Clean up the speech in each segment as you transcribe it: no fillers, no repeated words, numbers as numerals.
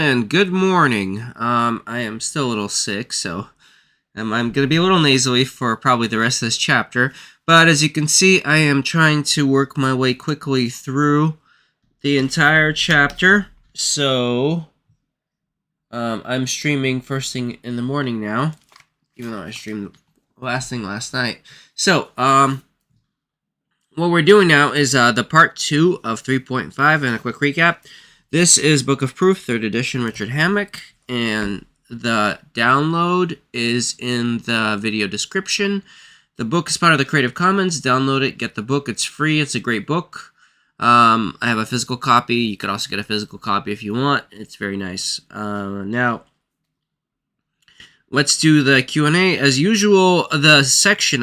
and good morning. I am still a little sick, so I'm going to be a little nasally for probably the rest of this chapter. But as you can see, I am trying to work my way quickly through the entire chapter. So I'm streaming first thing in the morning now, even though I streamed last thing last night. So what we're doing now is the part 2 of 3.5, and a quick recap. This is Book of Proof, 3rd edition, Richard Hammock, and the download is in the video description. The book is part of the Creative Commons. Download it, get the book. It's free. It's a great book. I have a physical copy. You could also get a physical copy if you want. It's very nice. Now, let's do the Q&A. As usual, the section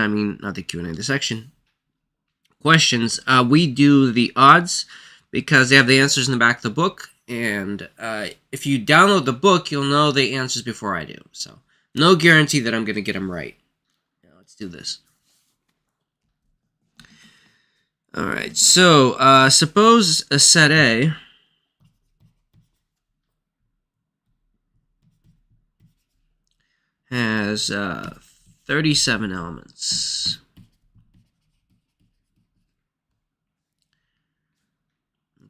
questions, we do the odds because they have the answers in the back of the book, and if you download the book, you'll know the answers before I do, so no guarantee that I'm going to get them right. Now, let's do this. Alright, so suppose a set A has 37 elements.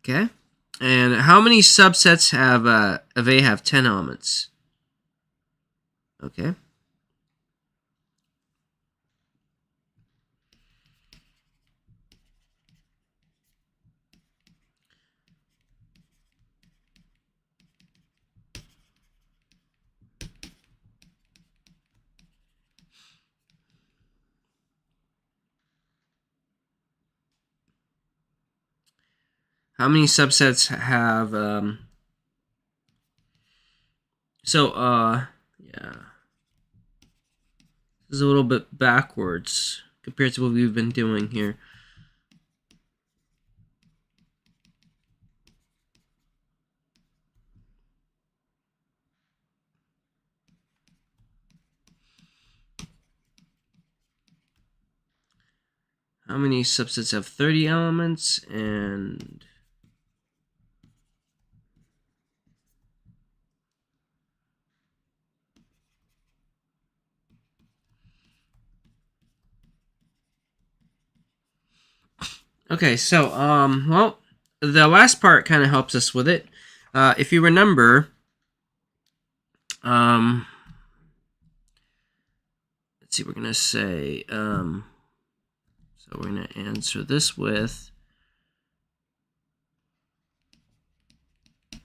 Okay, and how many subsets have of A have 10 elements? Okay. How many subsets have yeah. This is a little bit backwards compared to what we've been doing here. How many subsets have 30 elements? And okay, so well, the last part kind of helps us with it. If you remember, let's see, we're gonna say so we're gonna answer this with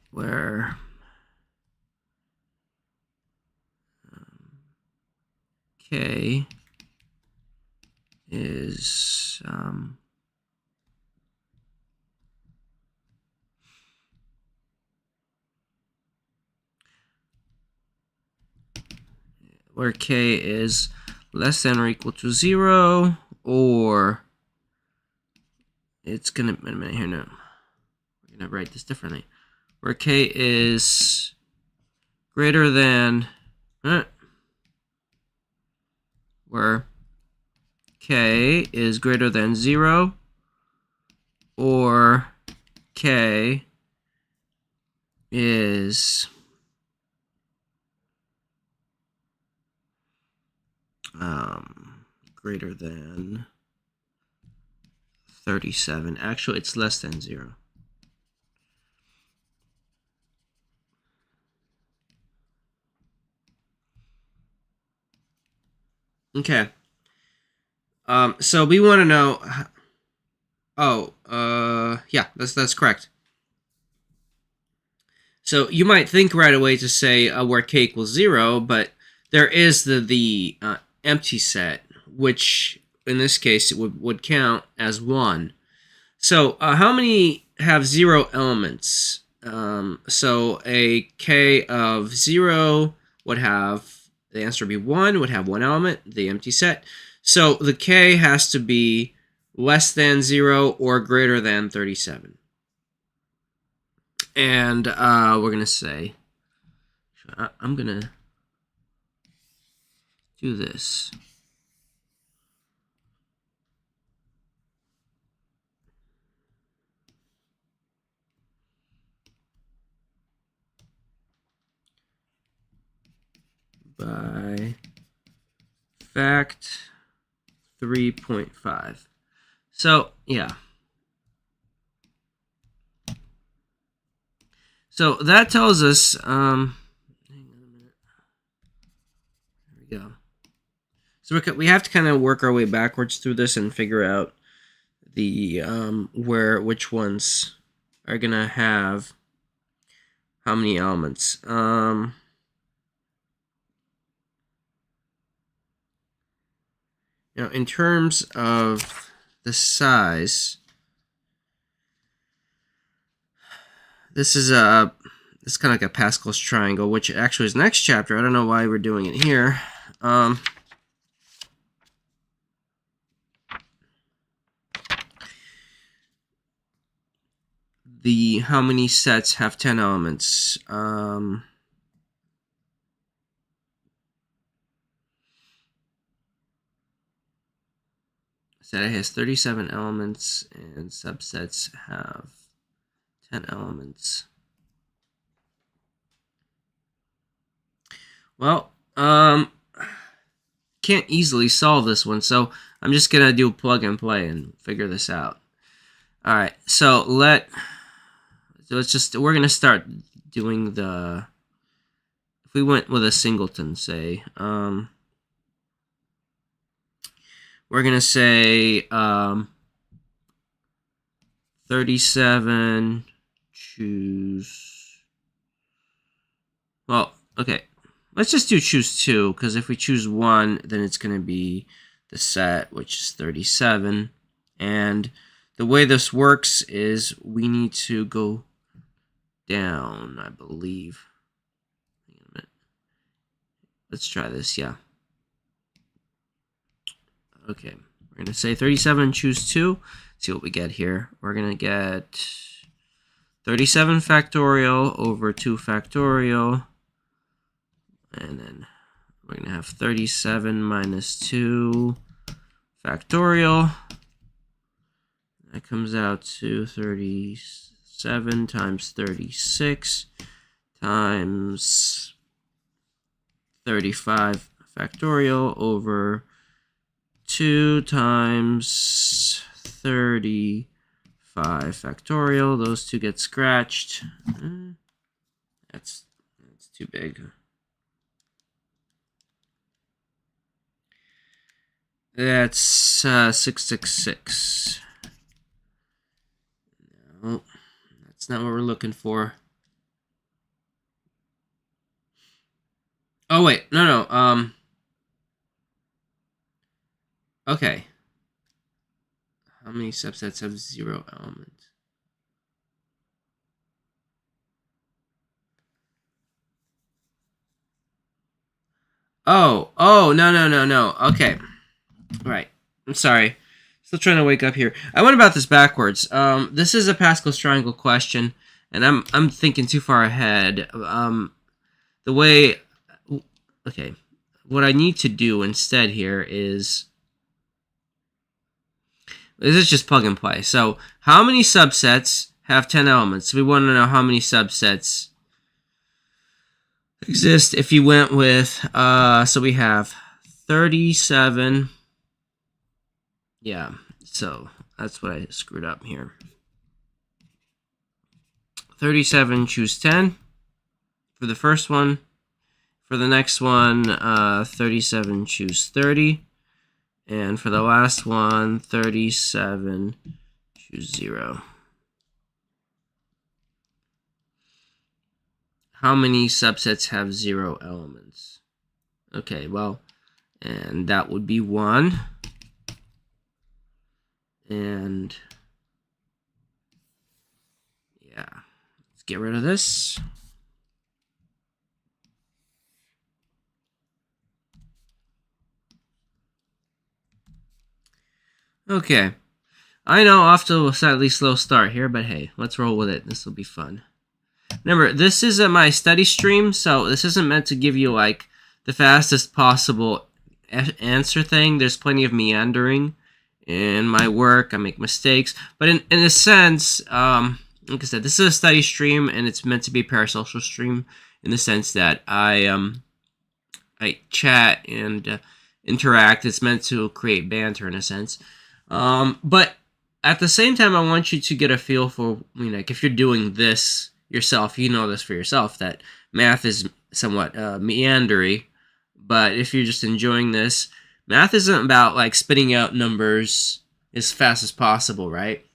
where K is where K is less than or equal to 0, or it's gonna, wait a minute here, no, we're gonna write this differently, where K is greater than, where K is greater than 0, or K is greater than 37. Actually, it's less than 0. Okay. So we want to know. Yeah, that's correct. So you might think right away to say where K equals 0, but there is the empty set, which in this case it would count as 1. So how many have 0 elements? So a K of 0 would have, the answer would be 1, would have 1 element, the empty set. So the K has to be less than 0 or greater than 37. And we're going to say, I'm going to do this. by fact 3.5. So, yeah. So that tells us, hang on a minute. There we go. So we have to kind of work our way backwards through this and figure out the which ones are gonna have how many elements. Now, in terms of the size, this is kind of like a Pascal's triangle, which actually is next chapter. I don't know why we're doing it here. How many sets have 10 elements? Set has 37 elements, and subsets have 10 elements. Well, can't easily solve this one, so I'm just gonna do plug and play and figure this out. All right, so we're gonna start doing if we went with a singleton, say, we're gonna say 37 choose. Well, okay. Let's just do choose 2, because if we choose 1, then it's going to be the set, which is 37. And the way this works is we need to go down, I believe. Hang on a minute. Let's try this, yeah. Okay, we're going to say 37, choose 2. See what we get here. We're going to get 37 factorial over 2 factorial. And then we're going to have 37 minus 2 factorial. That comes out to 37 times 36 times 35 factorial over 2 times 35 factorial. Those two get scratched. That's too big. That's 666. No, that's not what we're looking for. Oh wait, no. Okay. How many subsets have 0 elements? Oh, no. Okay. Right. I'm sorry. Still trying to wake up here. I went about this backwards. This is a Pascal's triangle question, and I'm thinking too far ahead. Okay. What I need to do instead here is this is just plug and play. So, how many subsets have 10 elements? We want to know how many subsets exist if you went with so we have 37. Yeah, so that's what I screwed up here. 37, choose 10 for the first one. For the next one, 37, choose 30. And for the last one, 37, choose 0. How many subsets have 0 elements? Okay, well, and that would be 1. And yeah, let's get rid of this. Okay, I know off to a slightly slow start here, but hey, let's roll with it. This will be fun. Remember, this is my study stream, so this isn't meant to give you like the fastest possible answer thing. There's plenty of meandering in my work. I make mistakes, but in a sense, like I said, this is a study stream, and it's meant to be a parasocial stream in the sense that I chat and interact. It's meant to create banter in a sense. But at the same time, I want you to get a feel for, like if you're doing this yourself, you know this for yourself, that math is somewhat meandery. But if you're just enjoying this, math isn't about like spitting out numbers as fast as possible, right?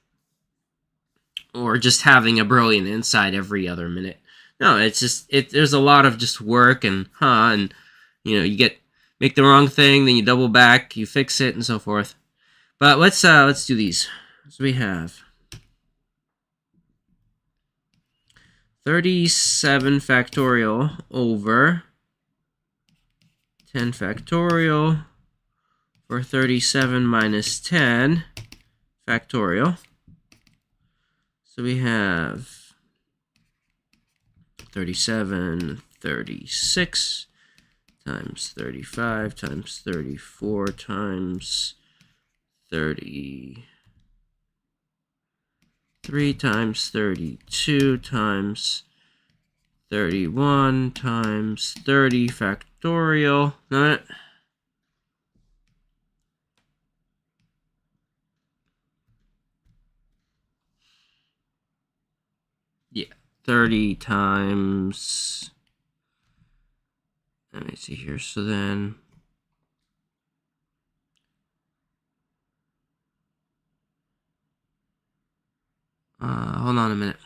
Or just having a brilliant insight every other minute. No, it's just there's a lot of just work and you make the wrong thing, then you double back, you fix it, and so forth. But let's do these. So we have 37 factorial over 10 factorial for 37 minus 10 factorial. So we have 37, 36 times 35 times 34 times 33 times 32 times 31 times 30 factorial. Yeah, 30 times, let me see here, so then hold on a minute.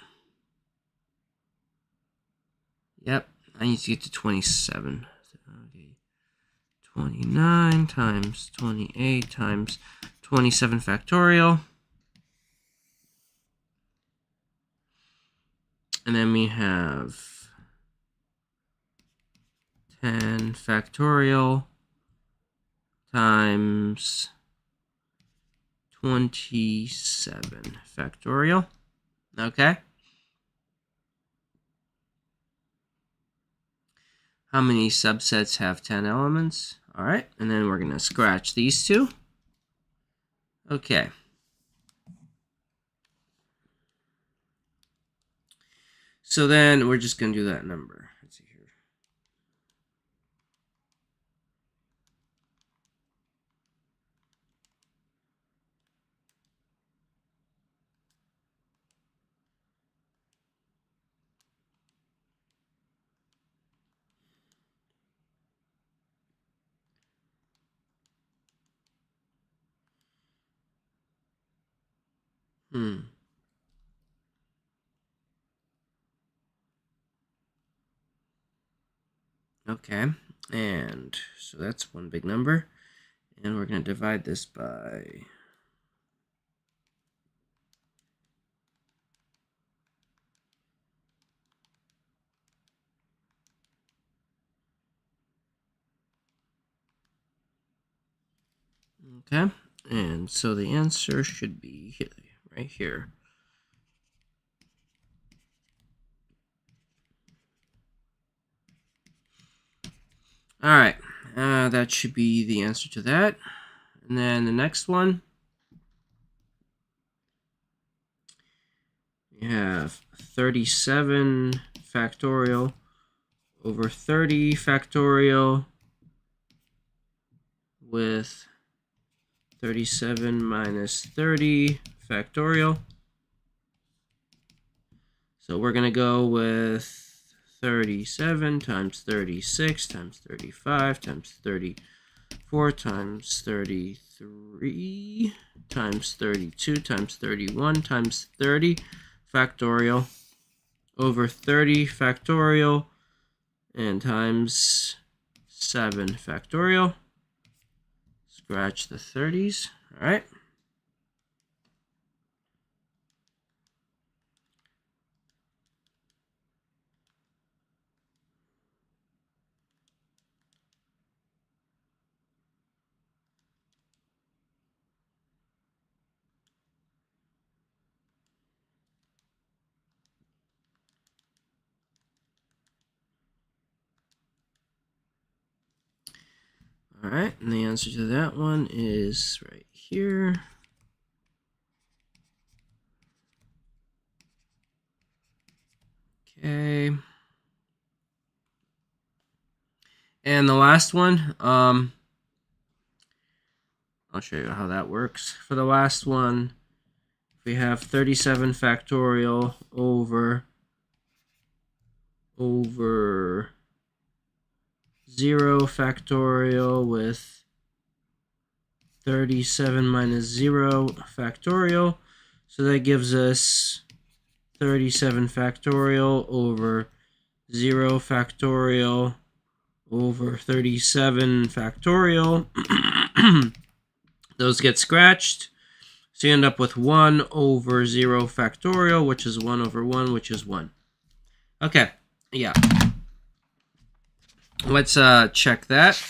Yep, I need to get to 27. 29 times 28 times 27 factorial. And then we have 10 factorial times 27 factorial. Okay. How many subsets have 10 elements? All right, and then we're going to scratch these two. Okay. So then we're just going to do that number. Let's see here. Okay, and so that's one big number, and we're going to divide this by okay, and so the answer should be right here. All right, that should be the answer to that. And then the next one, we have 37 factorial over 30 factorial with 37 minus 30 factorial. So we're going to go with 37 times 36 times 35 times 34 times 33 times 32 times 31 times 30 factorial over 30 factorial and times 7 factorial. Scratch the 30s. All right. All right, and the answer to that one is right here. Okay. And the last one, I'll show you how that works. For the last one, we have 37 factorial over 0 factorial with 37 minus 0 factorial. So that gives us 37 factorial over 0 factorial over 37 factorial. Those get scratched. So you end up with 1 over 0 factorial, which is 1 over 1, which is 1. Okay, yeah. Let's check that.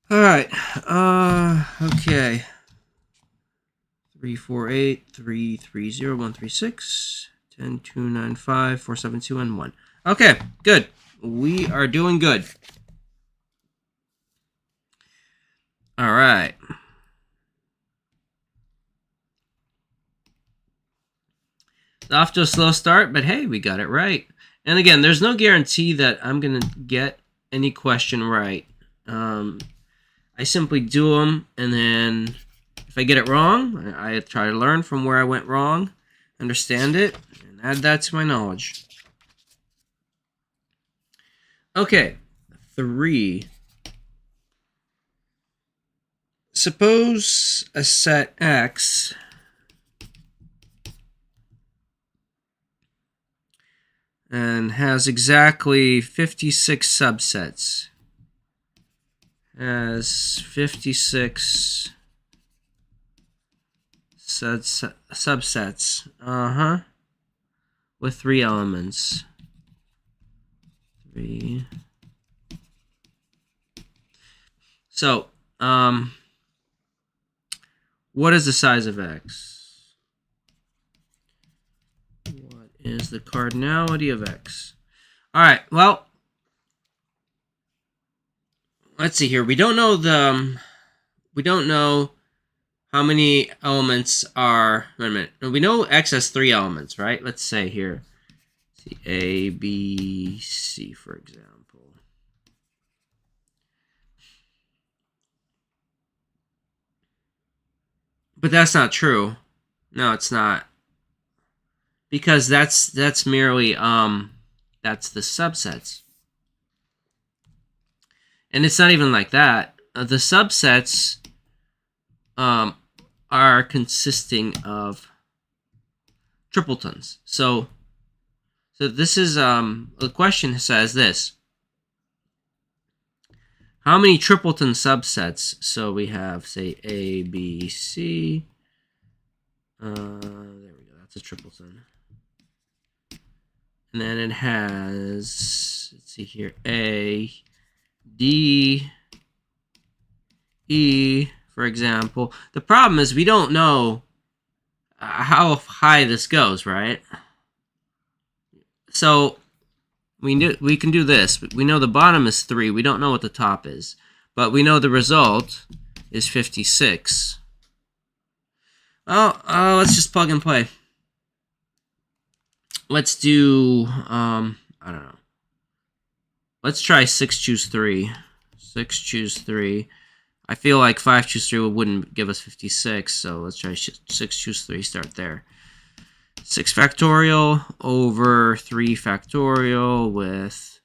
All right. Okay. 348, 330, 136, 10295, 472, and 1. Okay, good. We are doing good. All right. It's off to a slow start, but hey, we got it right. And again, there's no guarantee that I'm going to get any question right. I simply do them, and then if I get it wrong, I try to learn from where I went wrong, understand it, and add that to my knowledge. Okay, 3. Suppose a set X and has exactly 56 subsets. Has 56 subsets. With 3 elements. 3. So, what is the size of X? What is the cardinality of X? All right, well, let's see here. We don't know how many elements are. Wait a minute. We know X has 3 elements, right? Let's say here, see A, B, C, for example. But that's not true. No, it's not. Because that's merely that's the subsets. And it's not even like that. The subsets are consisting of tripletons. So this is the question says this. How many tripleton subsets? So we have, say, A, B, C. There we go. That's a tripleton. And then it has, let's see here, A, D, E, for example. The problem is we don't know how high this goes, right? So we can do this. We know the bottom is 3. We don't know what the top is. But we know the result is 56. Oh, let's just plug and play. Let's do, I don't know. Let's try 6 choose 3. 6 choose 3. I feel like 5 choose 3 wouldn't give us 56, so let's try 6 choose 3, start there. 6 factorial over 3 factorial with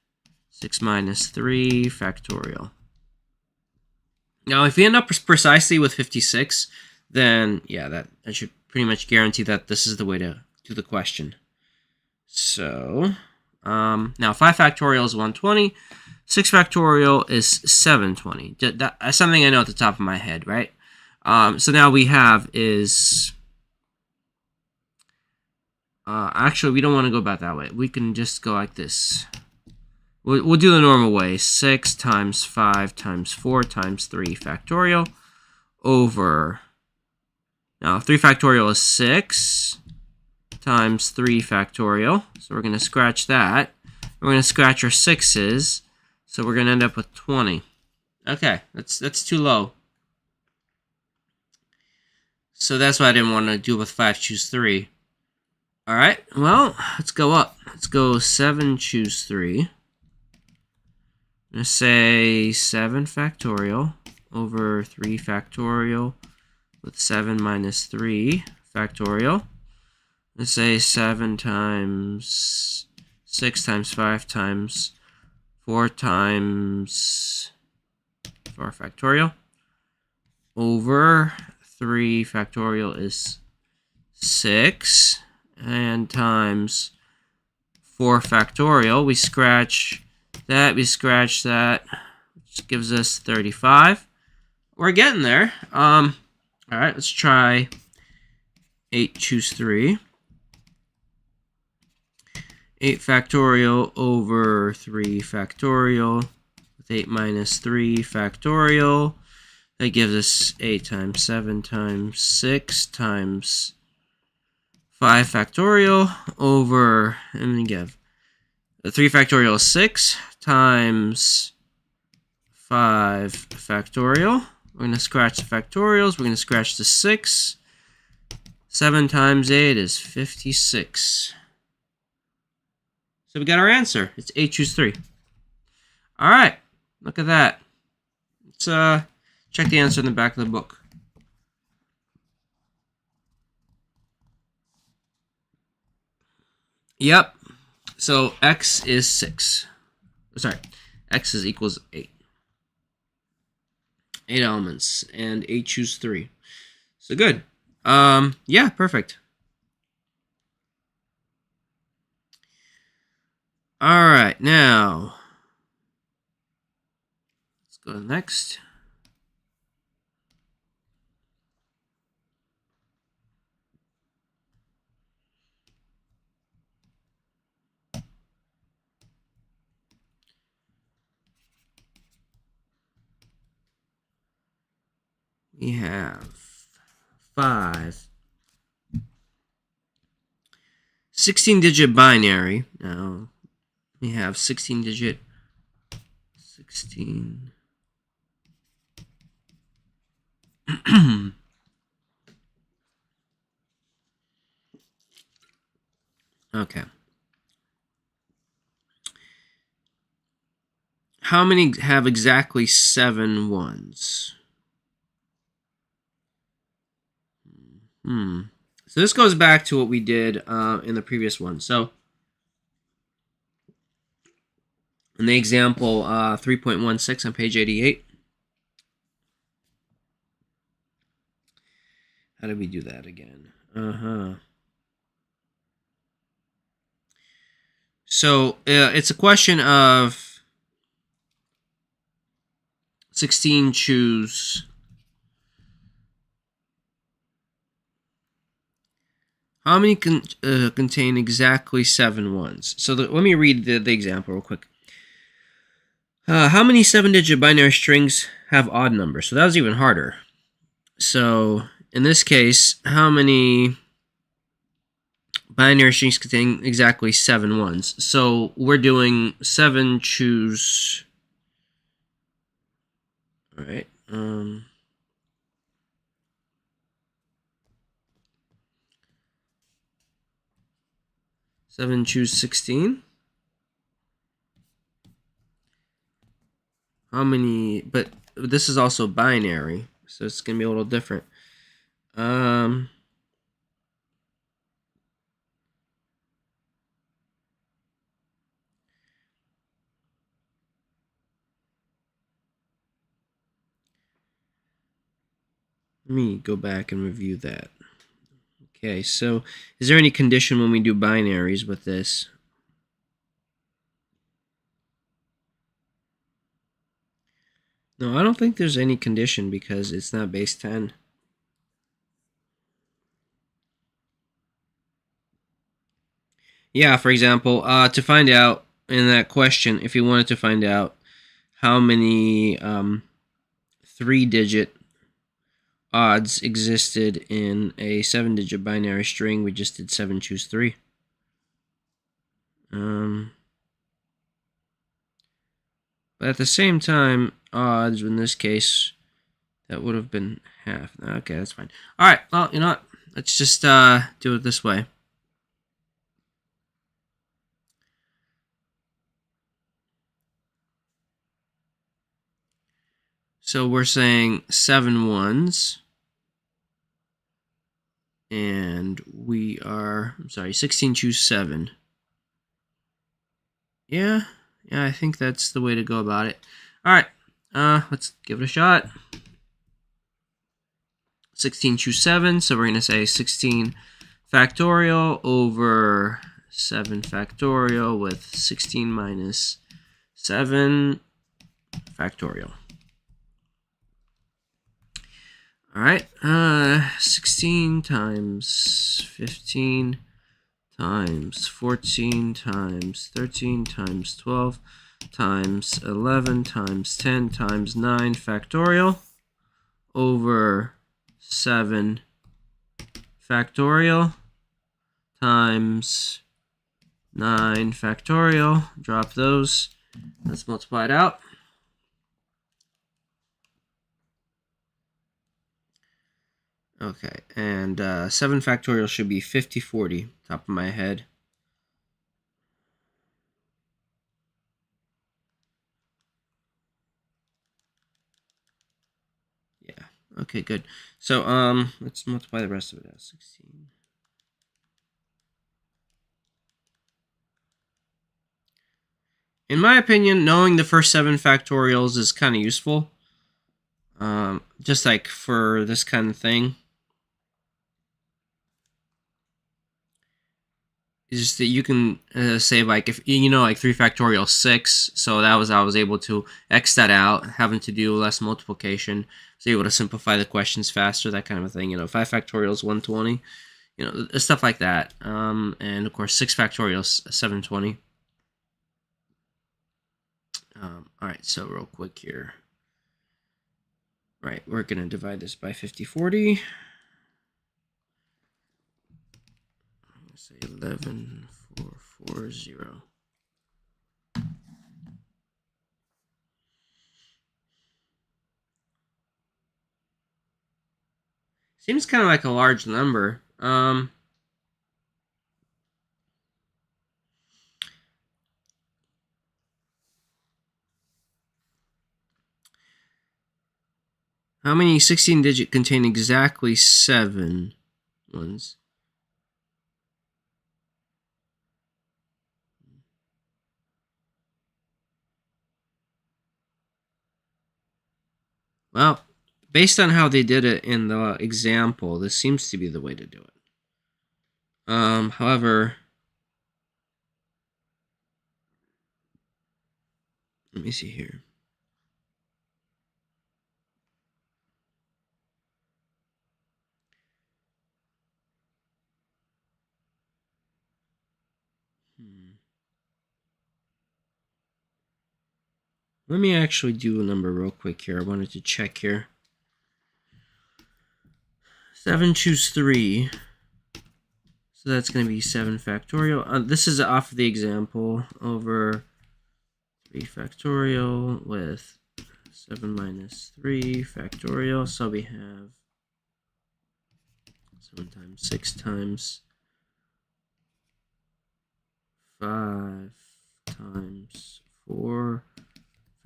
6 minus 3 factorial. Now, if we end up precisely with 56, then, yeah, that should pretty much guarantee that this is the way to do the question. So, now 5 factorial is 120. 6 factorial is 720. That's something I know at the top of my head, right? So now we have is... actually, we don't want to go about that way. We can just go like this. We'll do the normal way. 6 times 5 times 4 times 3 factorial over... Now, 3 factorial is 6 times 3 factorial. So we're going to scratch that. We're going to scratch our 6's. So we're going to end up with 20. Okay, that's too low. So that's why I didn't want to do with 5 choose 3. All right, well, let's go up. Let's go 7 choose 3. going to say 7 factorial over 3 factorial with 7 minus 3 factorial. Let's say 7 times 6 times 5 times 4 times 4 factorial over 3 factorial is 6, and times 4 factorial. We scratch that, which gives us 35. We're getting there. All right, let's try 8 choose 3. 8 factorial over 3 factorial with 8 minus 3 factorial. That gives us 8 times 7 times 6 times 5 factorial over, and we give 3 factorial is 6 times 5 factorial. We're going to scratch the factorials. We're going to scratch the 6. 7 times 8 is 56. So we got our answer. It's 8 choose 3. All right. Look at that. Let's check the answer in the back of the book. Yep. So x is 6. Sorry. X is equals 8. 8 elements. And 8 choose 3. So good. Yeah, perfect. All right, now let's go to the next. We have 5 16-digit binary. Now we have 16-digit 16. Okay. How many have exactly 7 ones? So this goes back to what we did in the previous one. So in the example 3.16 on page 88. How did we do that again? So it's a question of 16 choose. How many contain exactly 7 ones? So let me read the example real quick. How many 7-digit binary strings have odd numbers? So that was even harder. So in this case, how many binary strings contain exactly 7 ones? So we're doing 7 choose. All right. 7 choose 16. How many? But this is also binary, so it's gonna be a little different. Let me go back and review that. Okay, so is there any condition when we do binaries with this? No, I don't think there's any condition because it's not base 10. Yeah, for example, to find out in that question, if you wanted to find out how many 3-digit odds existed in a 7-digit binary string, we just did 7 choose 3. But at the same time, odds, in this case, that would have been half. Okay, that's fine. All right, well, you know what? Let's just do it this way. So we're saying 7 ones. And we are, I'm sorry, 16 choose 7. Yeah, I think that's the way to go about it. All right, let's give it a shot. 16 choose 7, so we're going to say 16 factorial over 7 factorial with 16 minus 7 factorial. All right, 16 times 15 times 14 times 13 times 12 times 11 times 10 times 9 factorial over 7 factorial times 9 factorial. Drop those. Let's multiply it out. Okay, and 7 factorial should be 5040, top of my head. Yeah, okay, good. So, let's multiply the rest of it out. 16. In my opinion, knowing the first 7 factorials is kind of useful. Just like for this kind of thing. Is just that you can say like if like 3 factorial 6, so that was I was able to X that out, having to do less multiplication, so able to simplify the questions faster, that kind of a thing. 5 factorial is 120, stuff like that. And of course 6 factorial is 720. All right, so real quick here. Right, we're gonna divide this by 5040. Say 11440. Seems kind of like a large number. How many 16-digit contain exactly 7 ones? Well, based on how they did it in the example, this seems to be the way to do it. However, let me see here. Let me actually do a number real quick here. I wanted to check here. 7 choose 3. So that's going to be 7 factorial. This is off of the example over 3 factorial with 7 minus 3 factorial. So we have 7 times 6 times 5 times 4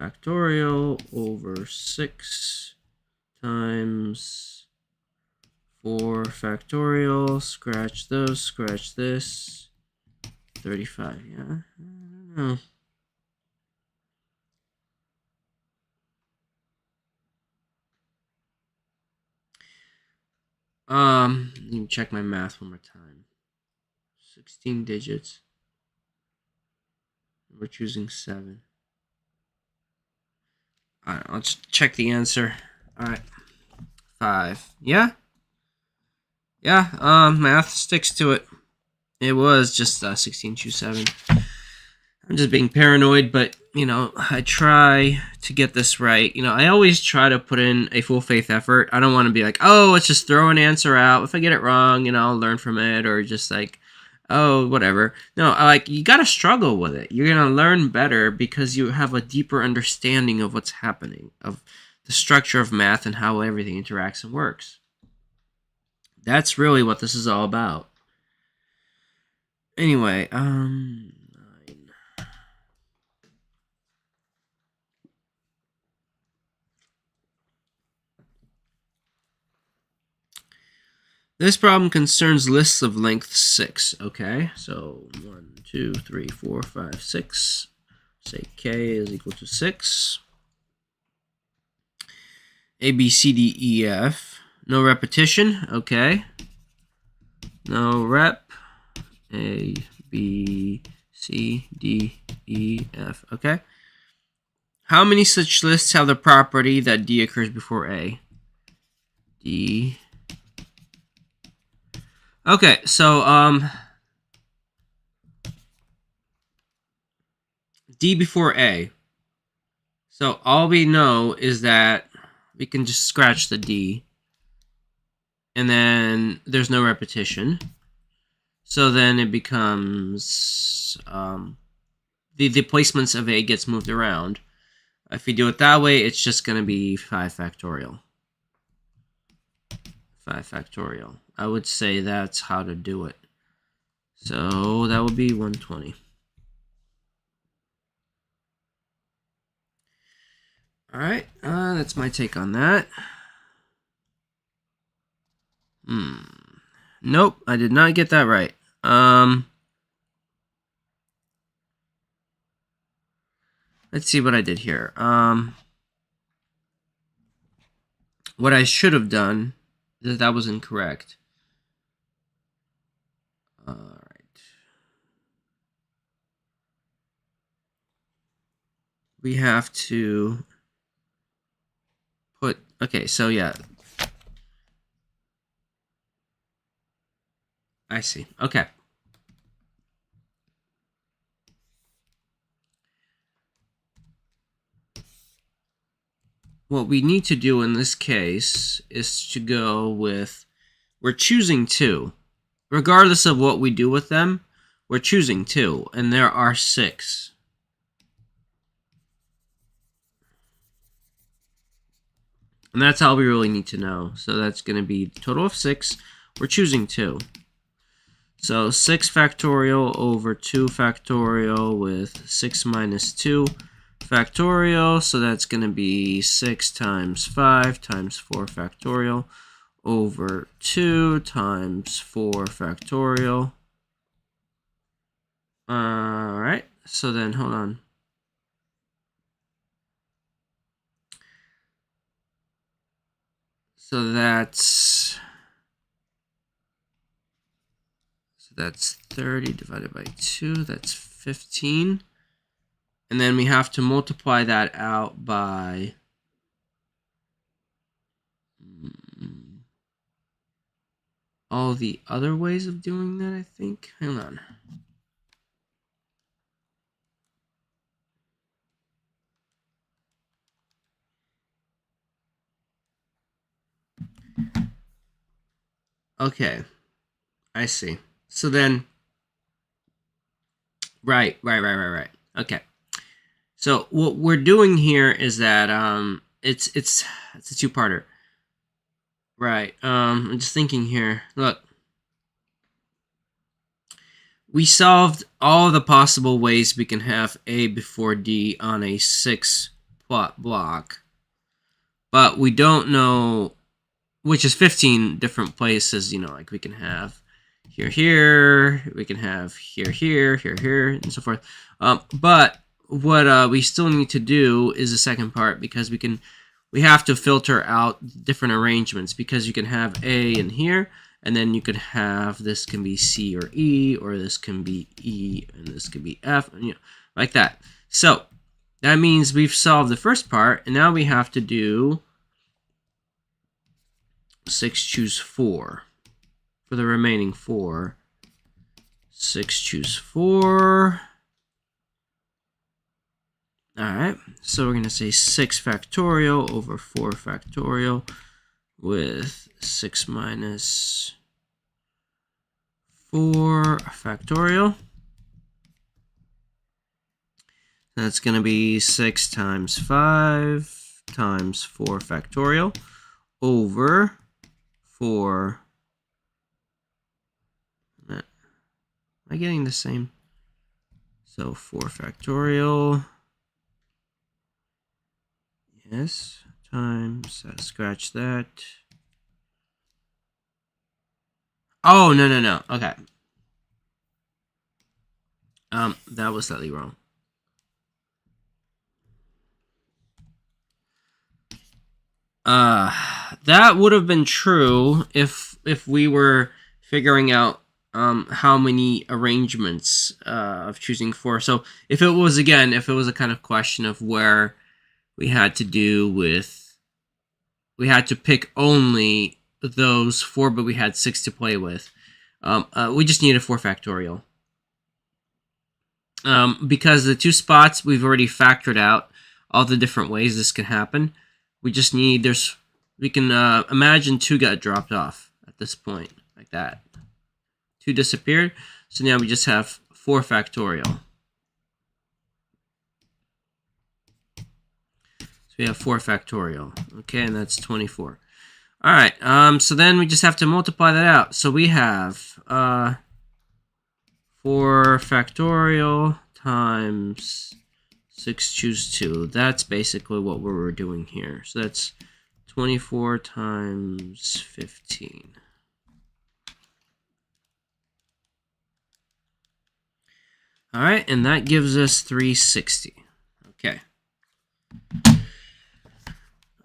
factorial over 6 times 4 factorial. Scratch those, scratch this. 35, yeah? I don't know. Let me check my math one more time. 16 digits. We're choosing 7. Alright, let's check the answer. Alright. 5. Yeah? Yeah, math sticks to it. It was just 16 choose 7. I'm just being paranoid, but, I try to get this right. I always try to put in a full faith effort. I don't want to be like, oh, let's just throw an answer out. If I get it wrong, I'll learn from it, or just like, oh, whatever. No, you gotta struggle with it. You're gonna learn better because you have a deeper understanding of what's happening, of the structure of math and how everything interacts and works. That's really what this is all about. Anyway, 9. This problem concerns lists of length 6. Okay, so 1, 2, 3, 4, 5, 6. Say k is equal to 6. A, B, C, D, E, F. No repetition. Okay. No rep. A, B, C, D, E, F. Okay. How many such lists have the property that D occurs before A? D. Okay, so D before A. So all we know is that we can just scratch the D. And then there's no repetition. So then it becomes the placements of A gets moved around. If you do it that way, it's just going to be 5 factorial. 5 factorial. I would say that's how to do it. So that would be 120. All right, that's my take on that. Nope, I did not get that right. Let's see what I did here. What I should have done, that was incorrect. All right. We have to put, okay, so yeah. I see. Okay. What we need to do in this case is to go with, we're choosing 2. Regardless of what we do with them, we're choosing 2, and there are 6. And that's all we really need to know. So that's going to be a total of 6. We're choosing 2. So 6 factorial over 2 factorial with 6 minus 2 factorial. So that's going to be 6 times 5 times 4 factorial over 2 times 4 factorial. All right. So then, hold on. So that's 30 divided by 2. That's 15. And then we have to multiply that out by all the other ways of doing that, I think. Hang on. Okay. I see. So then, right. Okay. So what we're doing here is that it's a two-parter. Right. I'm just thinking here. Look. We solved all the possible ways we can have A before D on a 6-plot block. But we don't know, which is 15 different places, like we can have here, we can have here, and so forth. But what we still need to do is the second part, because we have to filter out different arrangements, because you can have A in here, and then you could have, this can be C or E, or this can be E, and this can be F, and like that. So that means we've solved the first part, and now we have to do 6 choose 4 for the remaining 4. 6 choose 4. Alright, so we're going to say 6 factorial over 4 factorial with 6 minus 4 factorial. That's going to be 6 times 5 times 4 factorial over 4. Am I getting the same? So 4 factorial. Yes, times, scratch that. Oh, no. Okay. That was slightly wrong. That would have been true if we were figuring out how many arrangements of choosing four. So if it was a kind of question of where we had to pick only those four, but we had six to play with. We just need a 4 factorial. Because the two spots we've already factored out all the different ways this can happen. We just need we can imagine 2 got dropped off at this point like that. 2 disappeared, so now we just have 4 factorial. So we have 4 factorial. Okay, and that's 24. All right. So then we just have to multiply that out. So we have 4 factorial times 6 choose 2. That's basically what we were doing here. So that's 24 times 15. All right, and that gives us 360. Okay.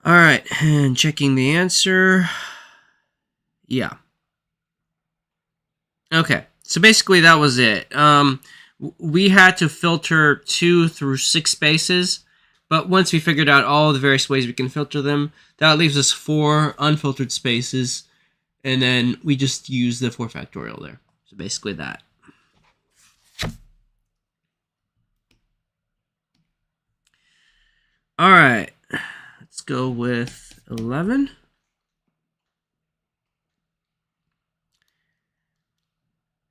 All right, and checking the answer. Yeah. Okay, so basically that was it. We had to filter 2 through 6 spaces, but once we figured out all the various ways we can filter them, that leaves us 4 unfiltered spaces, and then we just use the 4 factorial there. So basically that. All right, let's go with 11.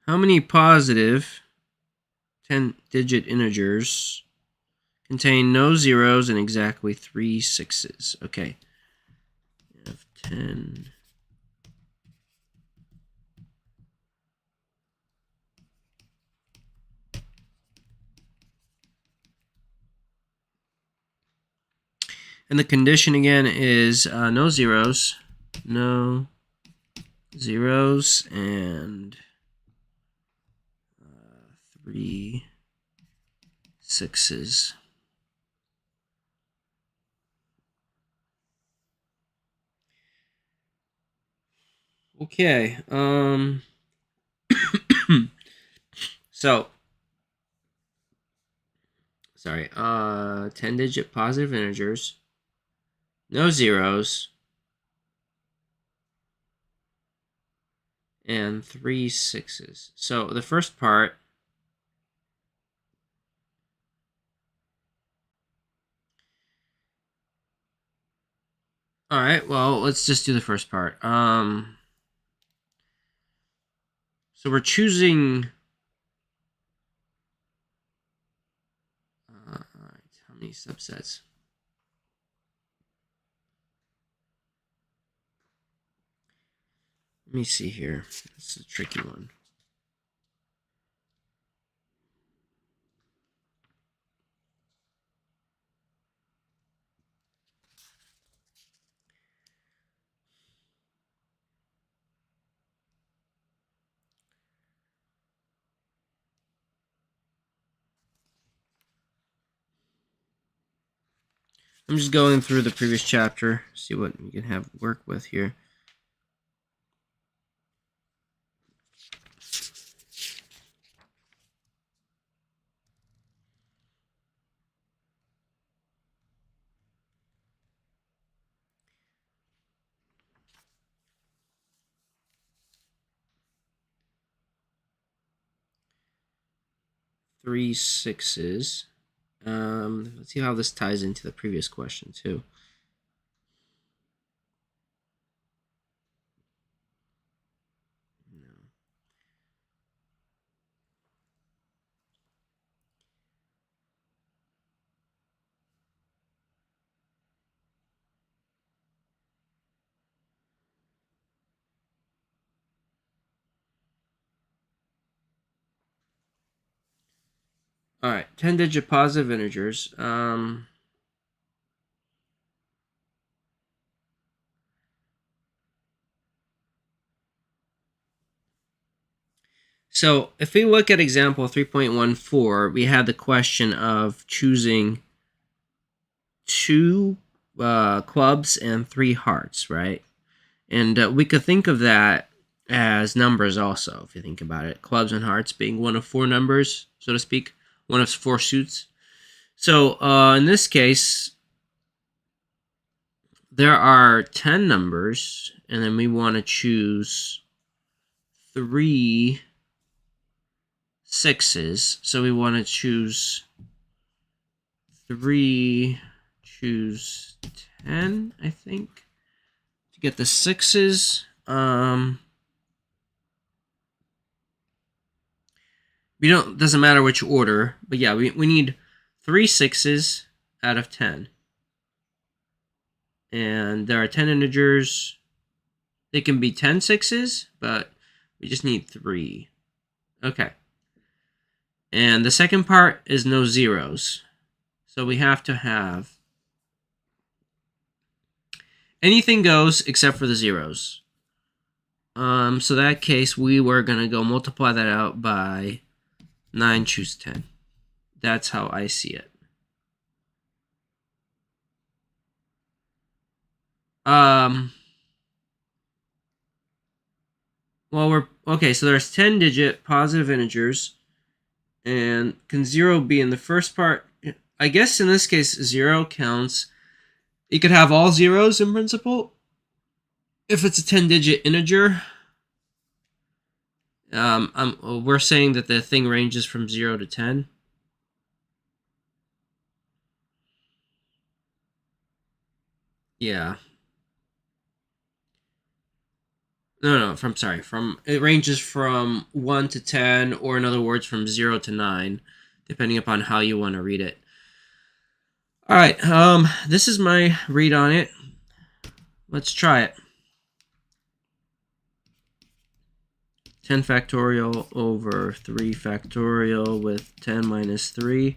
How many positive 10-digit integers contain no zeros and exactly 3 sixes? Okay. We have 10. And the condition again is no zeros, and 3 sixes. Okay. So, sorry. 10-digit positive integers, no zeros, and 3 sixes. So the first part. All right. Well, let's just do the first part. So we're choosing. All right. How many subsets? Let me see here. This is a tricky one. I'm just going through the previous chapter, see what we can have work with here. Three sixes. Let's see how this ties into the previous question too. All right, 10-digit positive integers. so if we look at example 3.14, we have the question of choosing 2 clubs and 3 hearts, right? And we could think of that as numbers also, if you think about it. Clubs and hearts being one of 4 numbers, so to speak, one of 4 suits. So in this case, there are 10 numbers, and then we want to choose 3 6s. So we want to choose 3, choose 10, I think, to get the 6s. Doesn't matter which order, but yeah, we need 3 6s out of 10. And there are 10 integers. They can be 10 6s, but we just need 3. Okay. And the second part is no zeros. So we have to have anything goes except for the zeros. So that case, we were going to go multiply that out by 9, choose 10. That's how I see it. So there's 10 digit positive integers, and can 0 be in the first part? I guess in this case 0 counts. You could have all zeros in principle if it's a 10 digit integer. We're saying that the thing ranges from 0 to 10. Yeah. No, it ranges from 1 to 10, or in other words, from 0 to 9, depending upon how you want to read it. All right, this is my read on it. Let's try it. 10 factorial over 3 factorial with 10 minus 3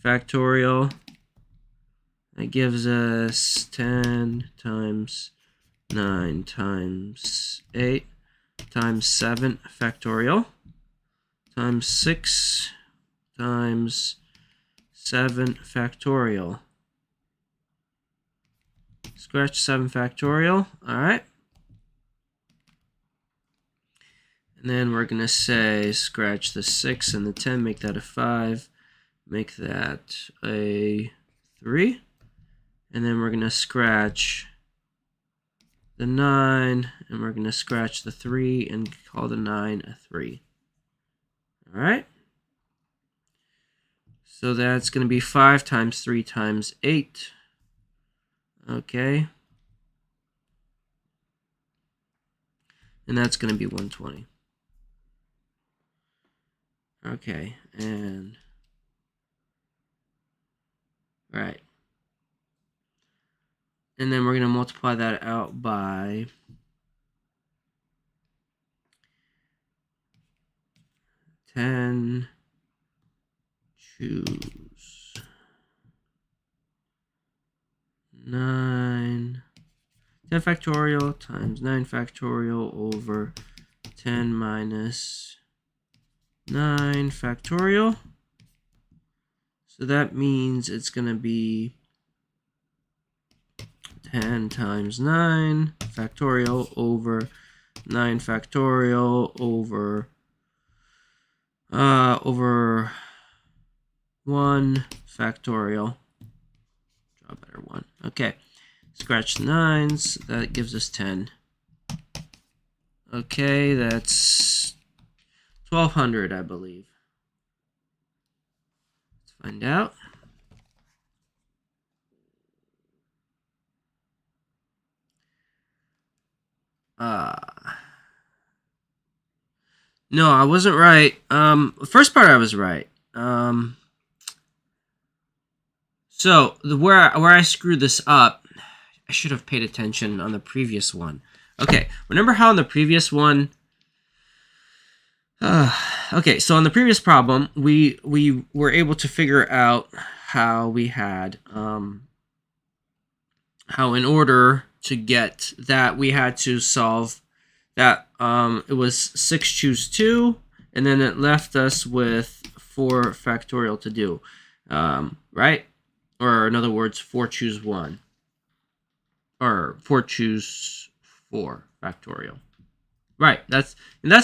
factorial. That gives us 10 times 9 times 8 times 7 factorial times 6 times 7 factorial. Scratch 7 factorial. All right. And then we're going to say scratch the 6 and the 10, make that a 5, make that a 3. And then we're going to scratch the 9, and we're going to scratch the 3 and call the 9 a 3. All right. So that's going to be 5 times 3 times 8. Okay. And that's going to be 120. Okay, and right. And then we're going to multiply that out by 10, choose 9, 10 factorial times 9 factorial over 10 minus 9 factorial. So that means it's going to be 10 times 9 factorial over 9 factorial over 1 factorial. Draw a better one. Okay. Scratch the 9s. That gives us 10. Okay, that's 1200, I believe. Let's find out. No, I wasn't right. The first part I was right. So where I screwed this up, I should have paid attention on the previous one. Okay, remember how on the previous one? Okay, so on the previous problem, we were able to figure out how we had how in order to get that we had to solve that it was 6 choose 2 and then it left us with 4 factorial to do, right? Or in other words, 4 choose 1. Or 4 choose 4 factorial. Right, that's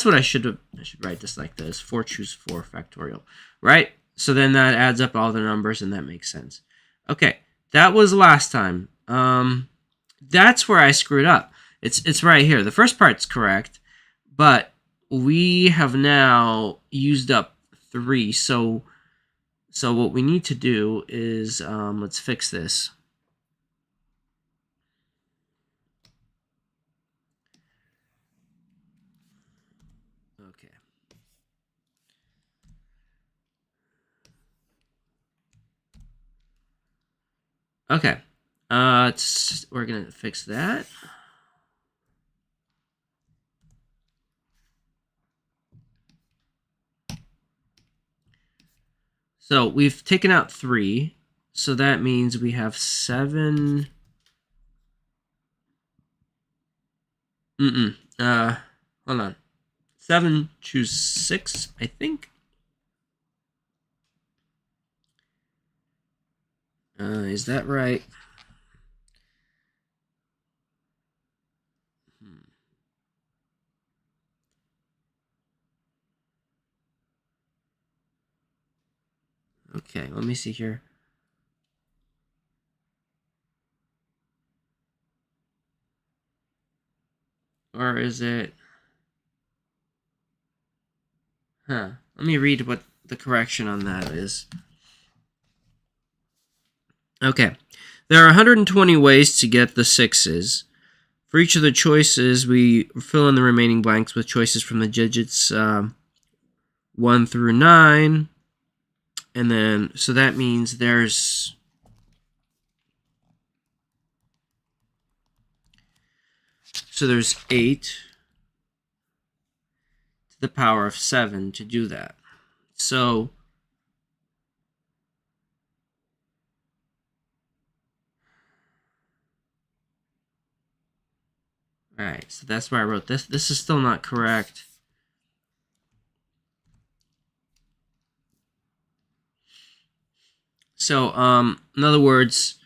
what I should write this like this. 4 choose 4 factorial. Right? So then that adds up all the numbers and that makes sense. Okay, that was last time. That's where I screwed up. It's right here. The first part's correct, but we have now used up 3. So what we need to do is let's fix this. Okay. Okay. We're gonna fix that. So we've taken out 3, so that means we have 7. Hold on. 7 choose 6, I think. Is that right? Okay, let me see here. Or is it... Let me read what the correction on that is. Okay. There are 120 ways to get the 6s. For each of the choices, we fill in the remaining blanks with choices from the digits 1 through 9. And then, so that means there's... So there's 8 to the power of 7 to do that. So... Alright, so that's why I wrote this. This is still not correct. So, in other words,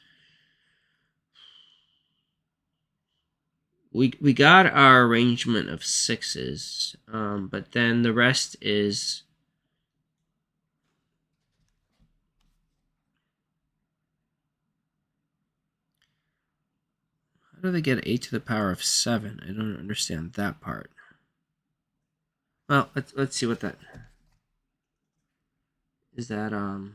we got our arrangement of 6s, but then the rest is... How do they get 8 to the power of 7? I don't understand that part. Well, let's see what that... Is that, 8th?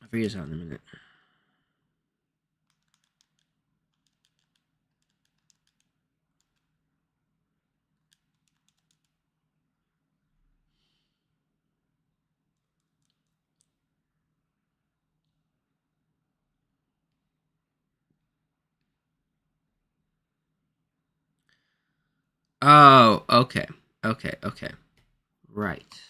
I'll figure this out in a minute. Oh, okay. Right.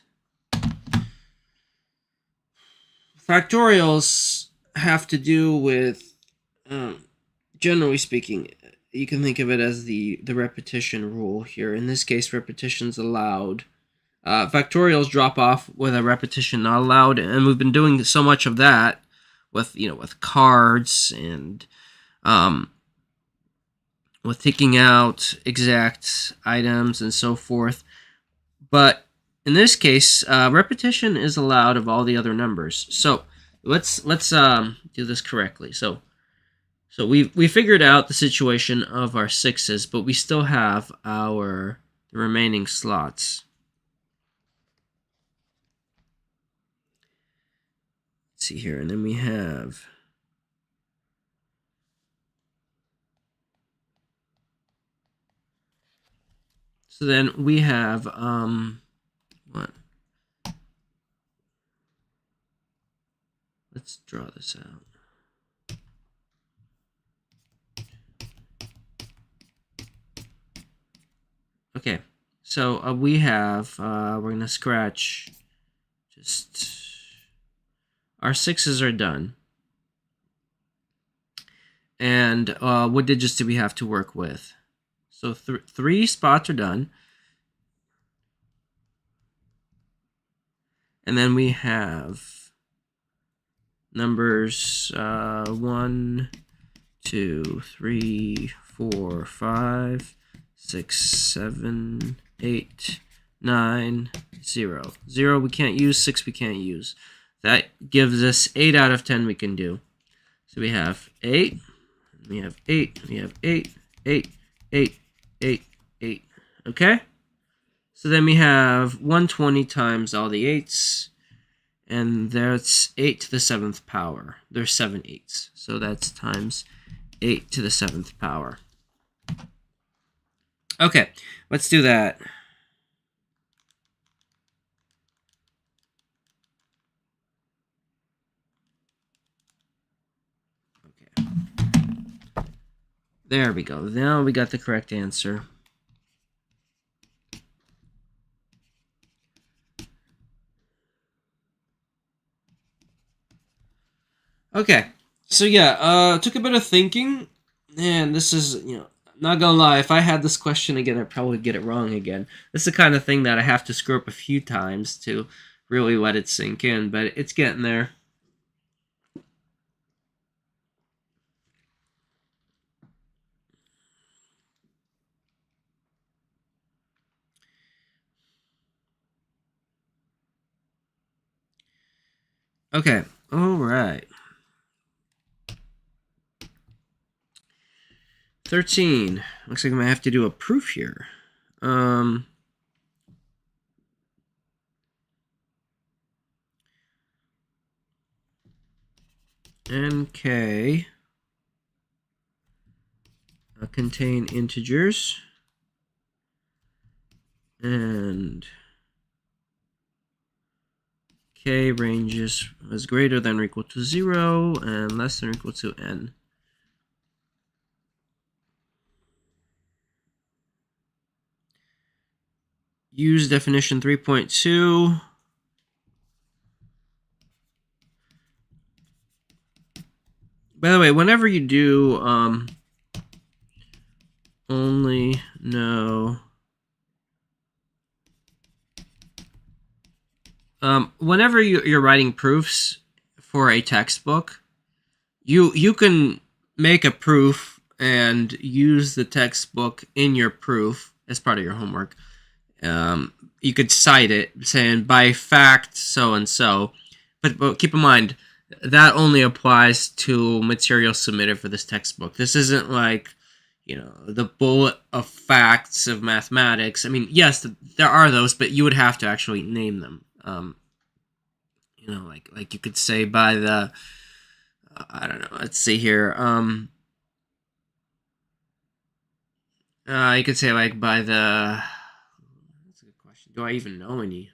Factorials have to do with, generally speaking, you can think of it as the repetition rule here. In this case, repetition's allowed. Factorials drop off with a repetition not allowed, and we've been doing so much of that with cards and with taking out exact items and so forth. But in this case, repetition is allowed of all the other numbers. So let's do this correctly. So we figured out the situation of our 6s, but we still have the remaining slots. Let's see here, and then we have... So then we have, what? Let's draw this out. Okay, so we have, we're going to scratch just... Our 6s are done. And what digits do we have to work with? So 3 spots are done. And then we have numbers 1, 2, 3, 4, 5, 6, 7, 8, 9, 0. 0 we can't use, 6 we can't use. That gives us 8 out of 10 we can do. So we have 8, we have 8, we have 8, 8, 8, 8, 8. Okay? So then we have 120 times all the 8s, and that's 8 to the 7th power. There's 7 8s, so that's times 8 to the 7th power. Okay, let's do that. Okay. There we go. Now we got the correct answer. Okay, so yeah, took a bit of thinking, and this is, not gonna lie, if I had this question again, I'd probably get it wrong again. This is the kind of thing that I have to screw up a few times to really let it sink in, but it's getting there. Okay, alright. 13. Looks like I might have to do a proof here. NK contain integers, and K ranges as greater than or equal to 0 and less than or equal to N. Use definition 3.2. By the way, whenever you do only know whenever you're writing proofs for a textbook, you can make a proof and use the textbook in your proof as part of your homework. You could cite it saying by fact so and so, but keep in mind that only applies to material submitted for this textbook. This isn't like, the bullet of facts of mathematics. I mean, yes, there are those, but you would have to actually name them. Like you could say by the, I don't know. Let's see here. You could say like by the. That's a good question. Do I even know any?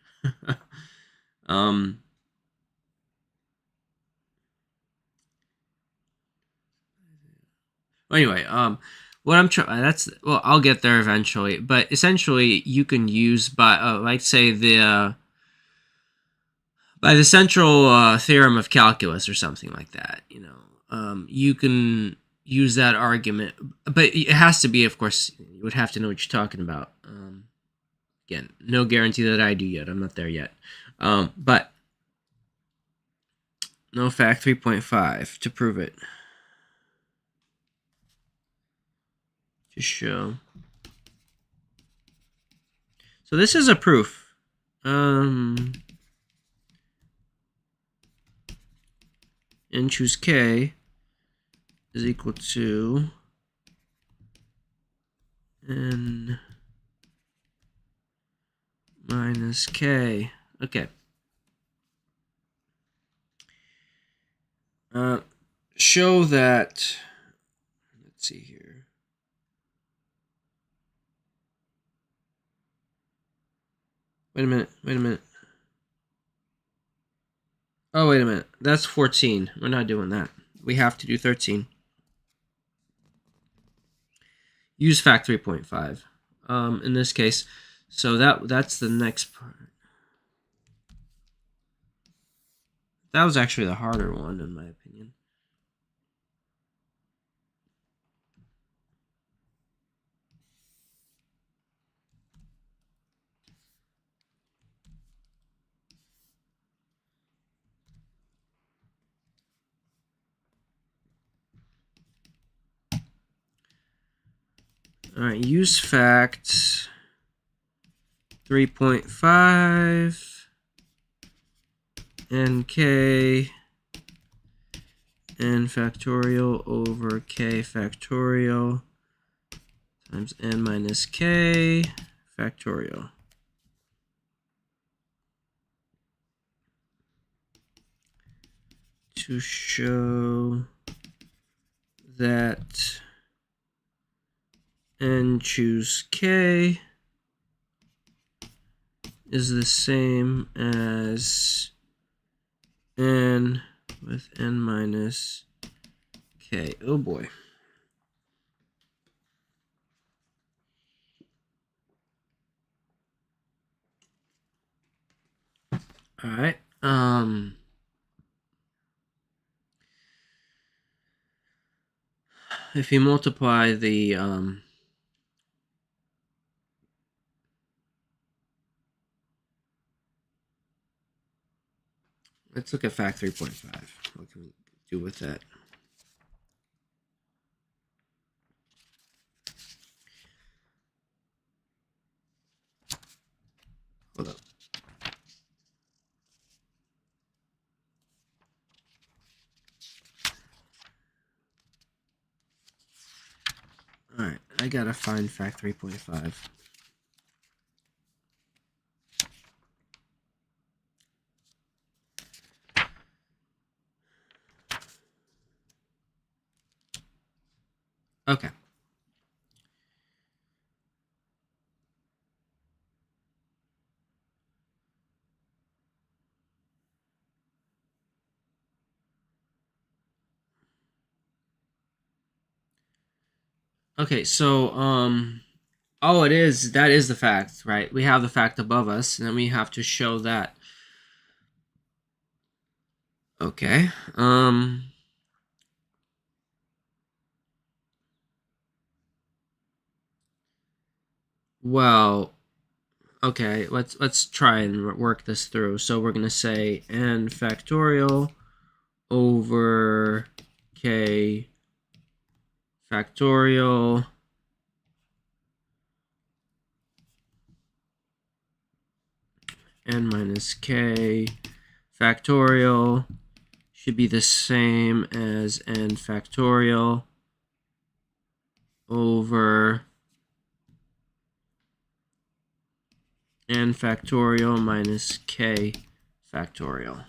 Anyway, what I'm trying, I'll get there eventually, but essentially you can use like say by the central theorem of calculus or something like that, you can use that argument, but it has to be, of course, you would have to know what you're talking about. Again, no guarantee that I do yet. I'm not there yet. But no fact 3.5 to prove it. To show. So this is a proof. And choose K is equal to N minus K. Okay. Show that, let's see here. Wait a minute. Oh, wait a minute. That's 14. We're not doing that. We have to do 13. Use fact 3.5. In this case, so that's the next part. That was actually the harder one, in my opinion. All right, use fact 3.5 nk n factorial over k factorial times n minus k factorial. To show that n choose k is the same as n with n minus k. Oh boy. All right. If you multiply the let's look at fact 3.5. What can we do with that? Hold up. All right, I gotta find fact 3.5. Okay. Okay, so oh, that is the fact, right? We have the fact above us, and then we have to show that. Okay. Well, okay, let's try and work this through. So we're gonna say n factorial over k factorial n minus k factorial should be the same as n factorial over n factorial minus k factorial.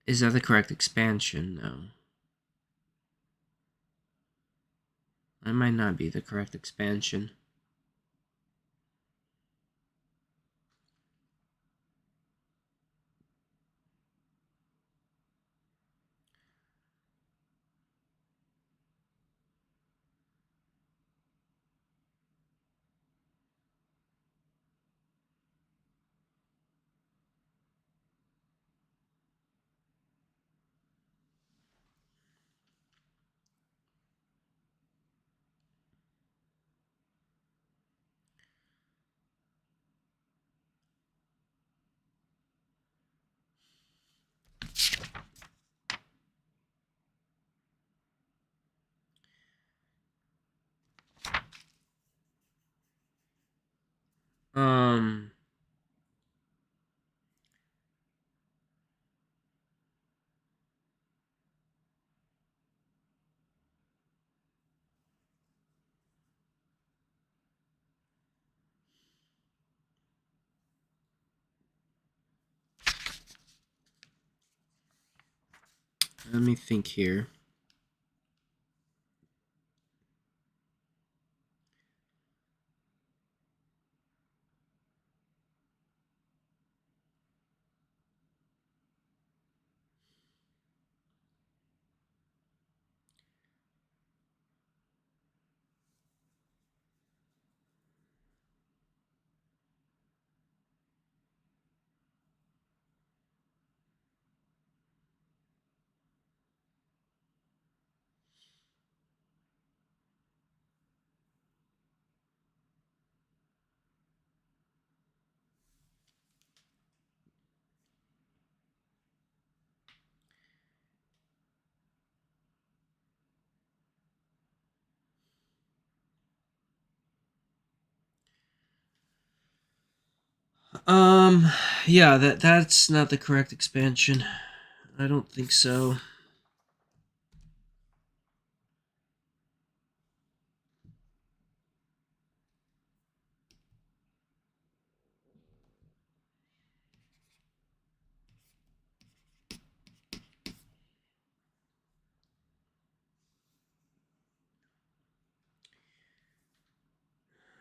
Is that the correct expansion? No. That might not be the correct expansion. Let me think here. Um, yeah, that's not the correct expansion. I don't think so.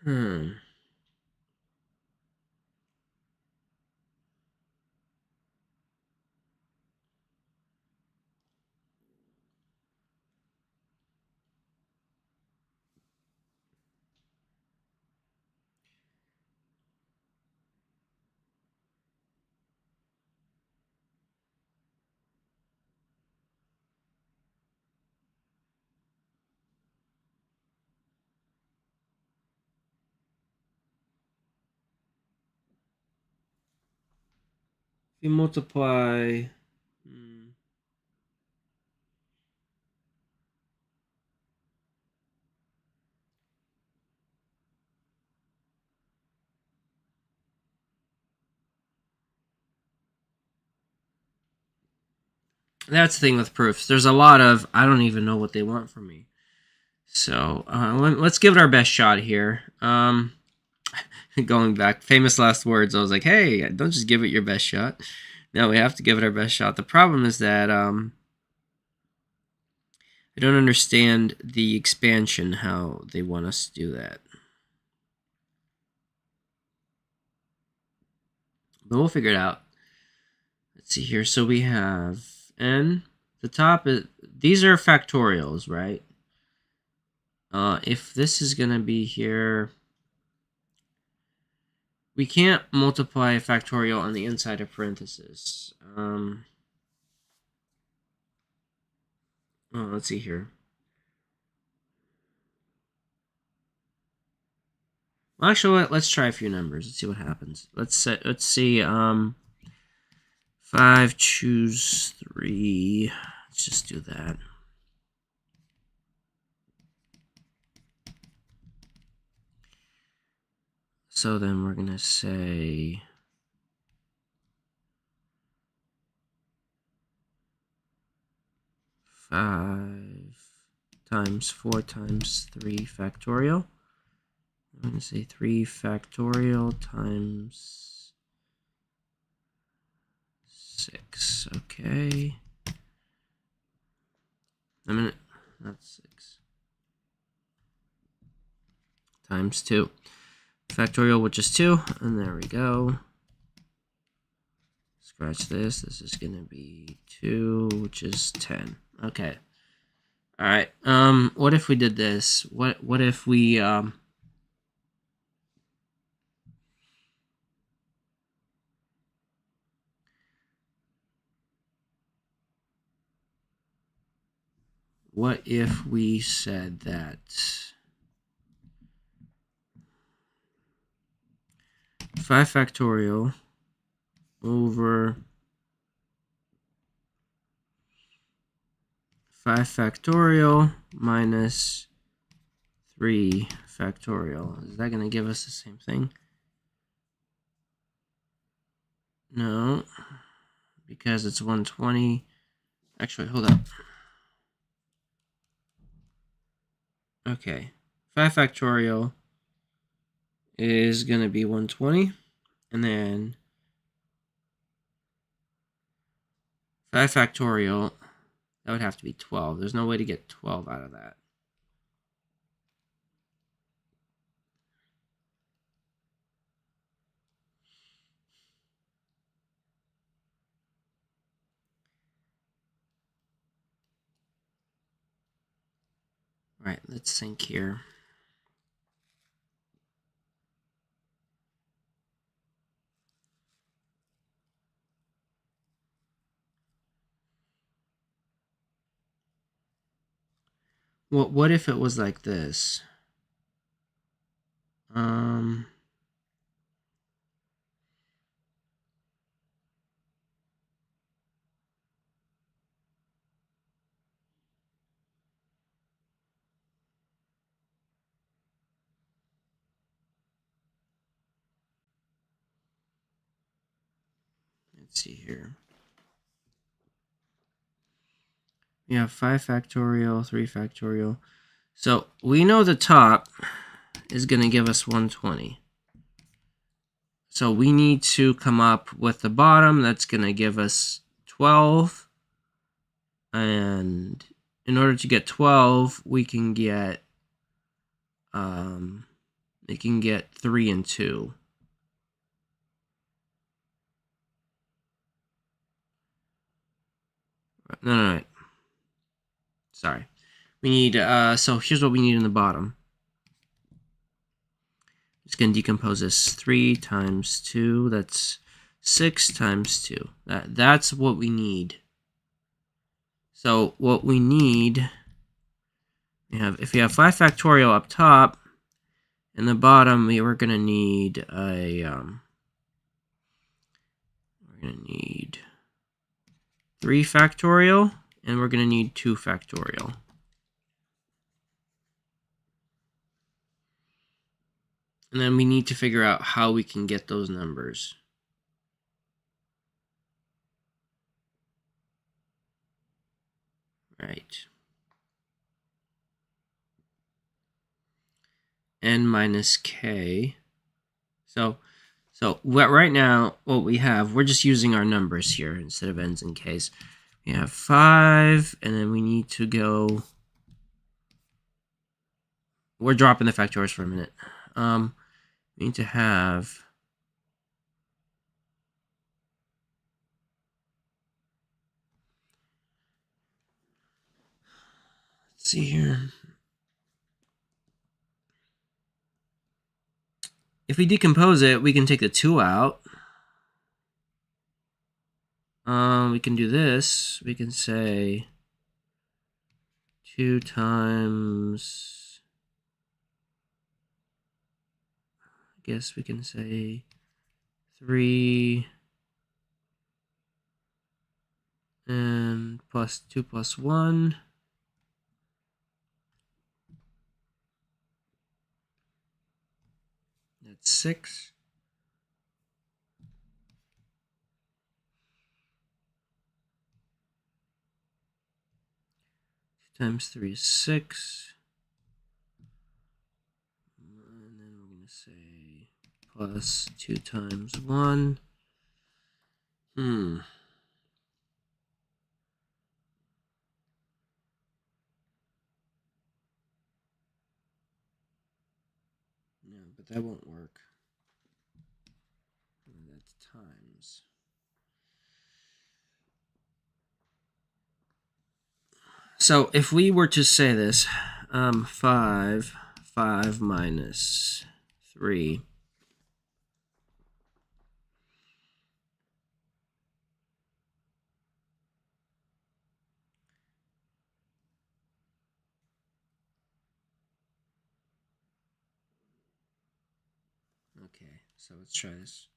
Hmm. If you multiply, hmm, that's the thing with proofs. There's a lot of I don't even know what they want from me. So let's give it our best shot here. Going back, famous last words. I was like, hey, don't just give it your best shot. No, we have to give it our best shot. The problem is that I don't understand the expansion, how they want us to do that. But we'll figure it out. Let's see here. So we have n. The top is these are factorials, right? If this is gonna be here, we can't multiply a factorial on the inside of parentheses. Let's see here. Well, actually, let's try a few numbers. Let's see what happens. Let's see. 5 choose 3. Let's just do that. So then we're gonna say 5 times 4 times 3 factorial. I'm gonna say 3 factorial times 6. Okay. That's 6 times 2 factorial, which is 2, and there we go. Scratch this. This is gonna be 2, which is 10. Okay. All right. What if we did this? What if we what if we said that 5 factorial over 5 factorial minus 3 factorial. Is that going to give us the same thing? No, because it's 120. Actually, hold up. Okay, 5 factorial is going to be 120, and then 5 factorial, that would have to be 12. There's no way to get 12 out of that. All right, let's think here. What if it was like this? Um, let's see here. We have 5 factorial, 3 factorial. So we know the top is going to give us 120. So we need to come up with the bottom that's going to give us 12. And in order to get 12, we can get 3 and 2. No. Sorry. We need, so here's what we need in the bottom. Just going to decompose this. 3 times 2, that's 6 times 2. That's what we need. So what we need, if we have 5 factorial up top, in the bottom we're going to need we're going to need 3 factorial, and we're going to need 2 factorial. And then we need to figure out how we can get those numbers. Right. N minus k. So right now, what we have, we're just using our numbers here instead of n's and k's. We have 5, and then we need to go. We're dropping the factors for a minute. We need to have. Let's see here. If we decompose it, we can take the 2 out. We can do this. We can say 2 times. I guess we can say 3 and plus 2 plus 1. That's 6. Times 3 is 6. And then we're going to say plus 2 times 1. No, but that won't work. That's times. So if we were to say this, 5 minus 3. Okay, so let's try this.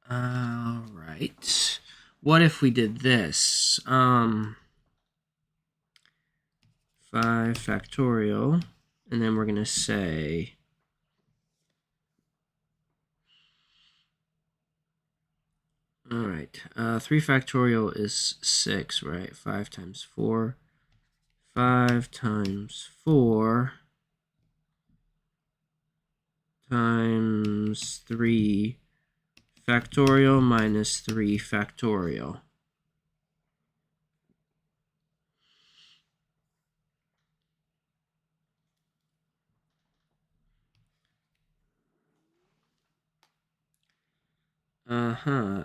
All right. What if we did this? 5 factorial, and then we're going to say all right, 3 factorial is 6, right? 5 times 4. 5 times 4 times 3 factorial minus 3 factorial.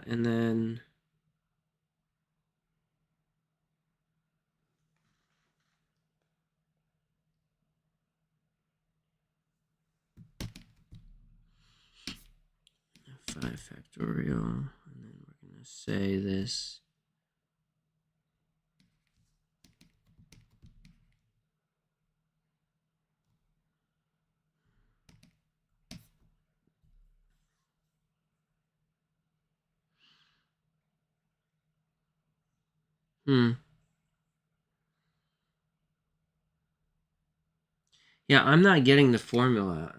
And then five factorial, and then we're going to say this. Yeah, I'm not getting the formula.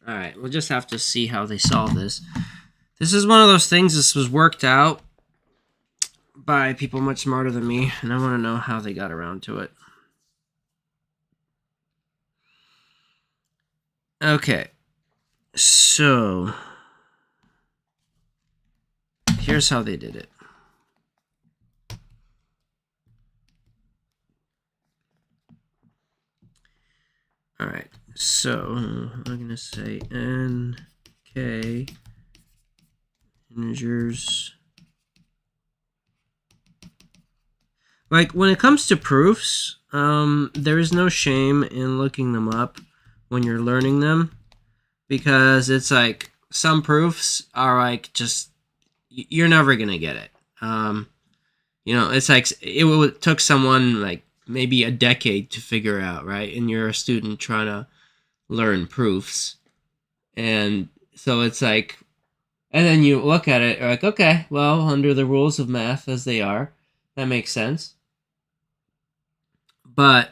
Alright, we'll just have to see how they solve this. This is one of those things, this was worked out by people much smarter than me, and I want to know how they got around to it. Okay, so here's how they did it. Alright, so I'm going to say n, k, integers. Like, when it comes to proofs, there is no shame in looking them up when you're learning them, because it's like, some proofs are like, just, you're never going to get it. You know, it's like, it took someone like maybe a decade to figure out, right? And you're a student trying to learn proofs. And so it's like, and then you look at it, you're like, okay, well, under the rules of math as they are, that makes sense. But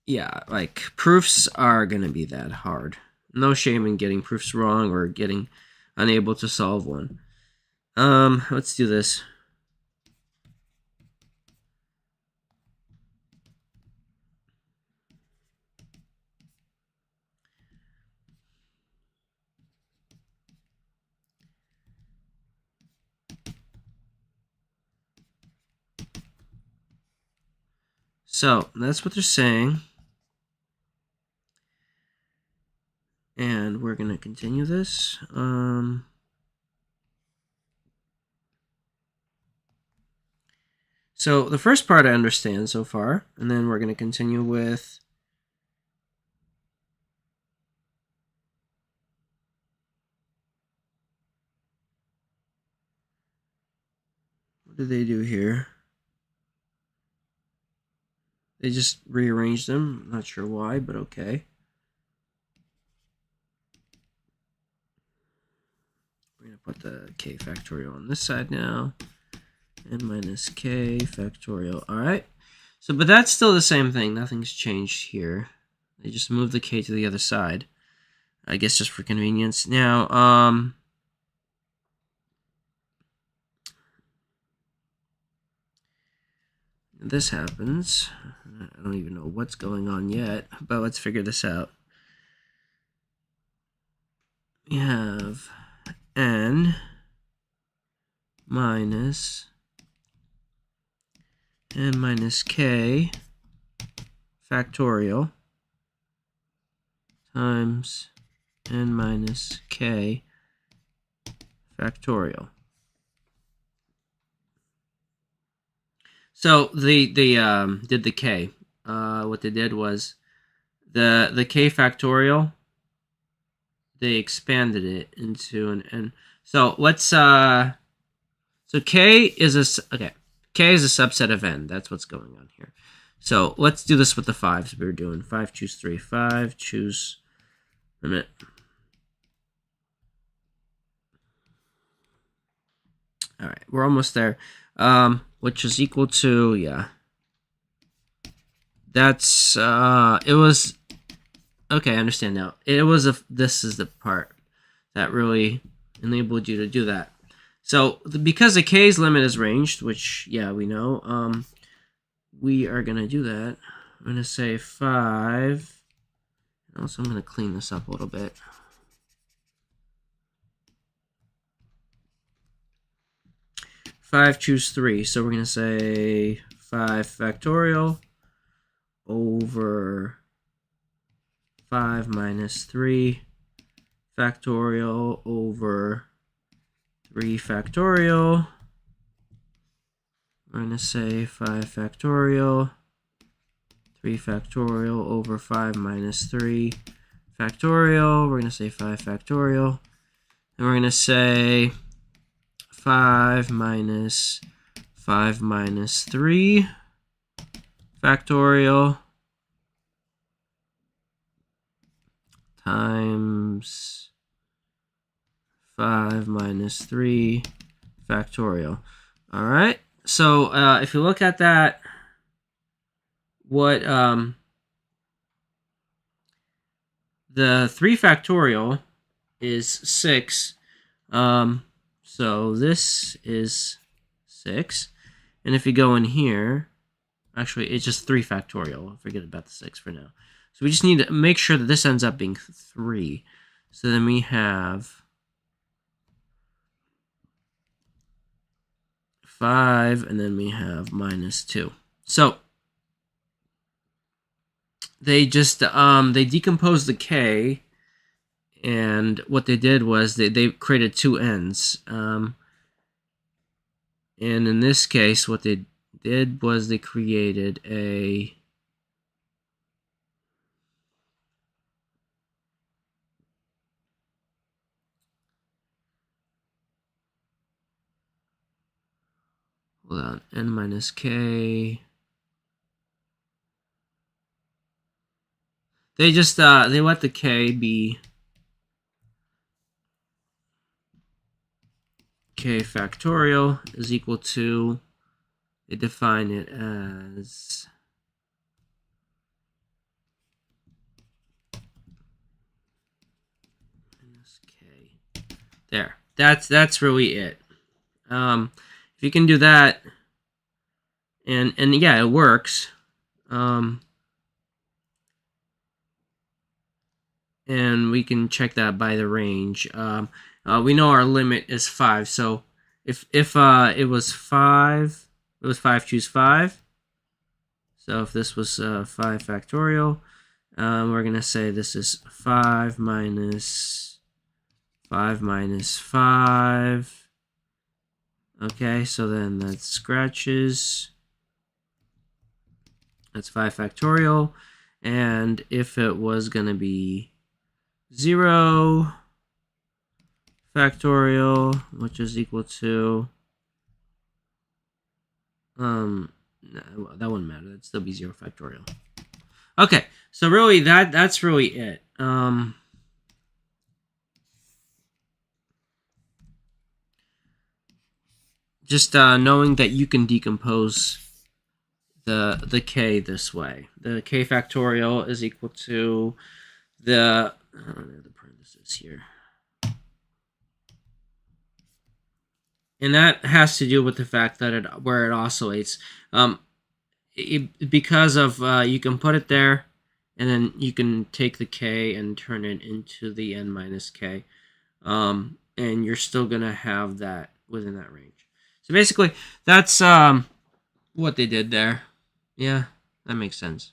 yeah, like, proofs are going to be that hard. No shame in getting proofs wrong or getting unable to solve one. Let's do this. So that's what they're saying. And we're going to continue this. So the first part I understand so far, and then we're going to continue with what did they do here? They just rearranged them. I'm not sure why, but okay. We're going to put the k factorial on this side now. N minus k factorial. All right. So, but that's still the same thing. Nothing's changed here. They just moved the k to the other side. I guess just for convenience. Now, this happens. I don't even know what's going on yet, but let's figure this out. We have n minus k factorial times n minus k factorial. So they did the k. What they did was the k factorial. They expanded it into an n. So let's so k is a k is a subset of n. That's what's going on here. So let's do this with the 5s we were doing. 5 choose 3. 5 choose a minute. All right, we're almost there. Which is equal to, yeah. That's it was okay, I understand now. It was this is the part that really enabled you to do that. So because the k's limit is ranged, which yeah, we know, we are gonna do that. I'm gonna say 5. Also, I'm gonna clean this up a little bit. Five choose 3, so we're gonna say 5 factorial over 5 minus 3 factorial over 3 factorial. We're going to say 5 factorial, 3 factorial over 5 minus 3 factorial. We're going to say 5 factorial. And we're going to say 5 minus 3 factorial times 5 minus 3 factorial. All right, So if you look at that, what the 3 factorial is 6. So this is 6. And if you go in here, actually, it's just 3 factorial. Forget about the 6 for now. So we just need to make sure that this ends up being 3. So then we have 5, and then we have minus 2. So they just they decomposed the k, and what they did was they created 2 ends. And in this case, what they did was they created a n minus k. They just they let the k be k factorial is equal to, they define it as minus k. There. That's really it. If you can do that, and yeah, it works. And we can check that by the range. We know our limit is 5, so if it was 5, it was 5, choose 5. So if this was 5 factorial, we're going to say this is 5 minus 5 minus 5. Okay, so then that scratches. That's 5 factorial. And if it was going to be 0 factorial, which is equal to, no, that wouldn't matter. That'd still be 0 factorial. Okay, so really that's really it. Just knowing that you can decompose the k this way. The k factorial is equal to the parentheses here. And that has to do with the fact that where it oscillates. Because of you can put it there, and then you can take the k and turn it into the n minus k, and you're still gonna have that within that range. So basically, that's what they did there. Yeah, that makes sense.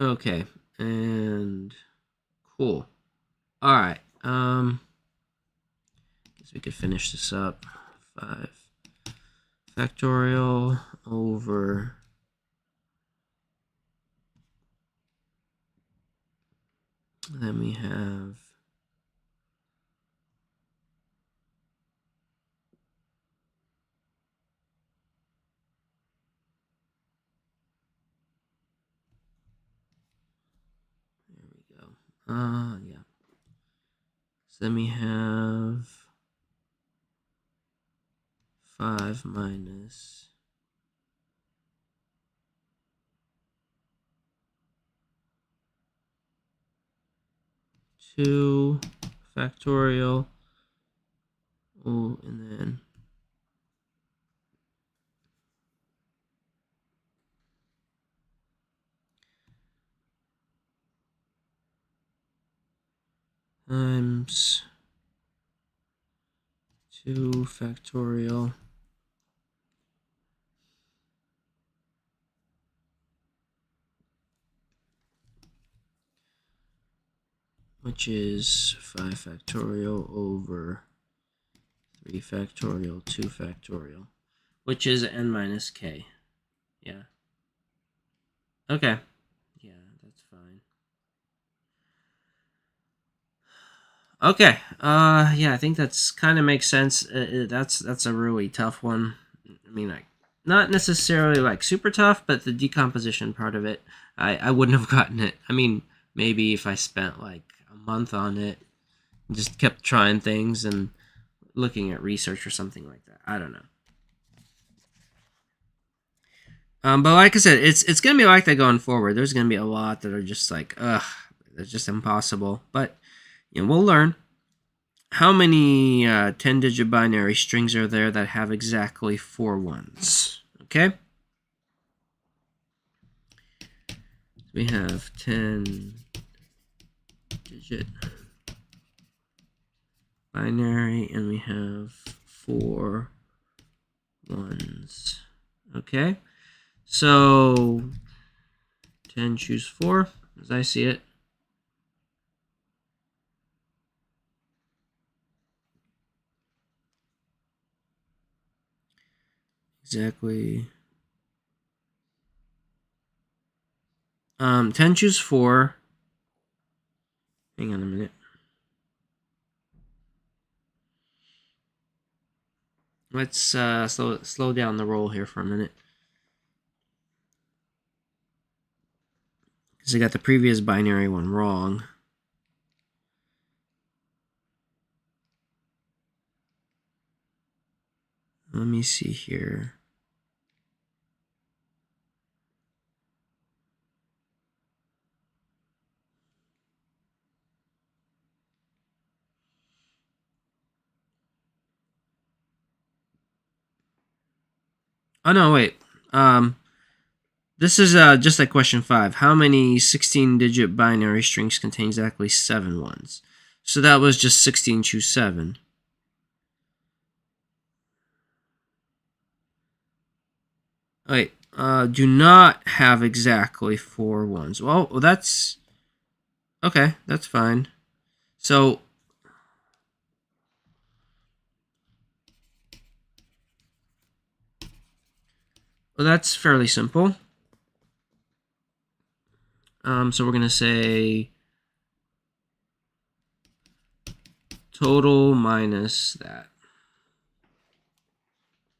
Okay, and cool. All right. Guess we could finish this up. 5 factorial over then we have there we go. Yeah. So then we have 5 minus 2 factorial. Oh, and then times 2 factorial. Which is 5 factorial over 3 factorial, 2 factorial, which is n minus k. Yeah. Okay. Yeah, that's fine. Okay. Yeah, I think that's kind of makes sense. That's a really tough one. I mean, like, not necessarily like super tough, but the decomposition part of it, I wouldn't have gotten it. I mean, maybe if I spent like a month on it, just kept trying things and looking at research or something like that. I don't know. But like I said, it's gonna be like that going forward. There's gonna be a lot that are just like, ugh, it's just impossible. But we'll learn. How many 10-digit binary strings are there that have exactly 4 ones? Okay. We have 10-digit binary, and we have 4 ones. Okay. So 10 choose 4, as I see it. Exactly. 10 choose 4. Hang on a minute. Let's slow down the roll here for a minute. Because I got the previous binary one wrong. Let me see here. Oh, no, wait. This is just like question 5. How many 16-digit binary strings contain exactly 7 ones? So that was just 16 choose 7. Wait, do not have exactly 4 ones. Well, that's... Okay, that's fine. So... Well, that's fairly simple. So we're going to say total minus that.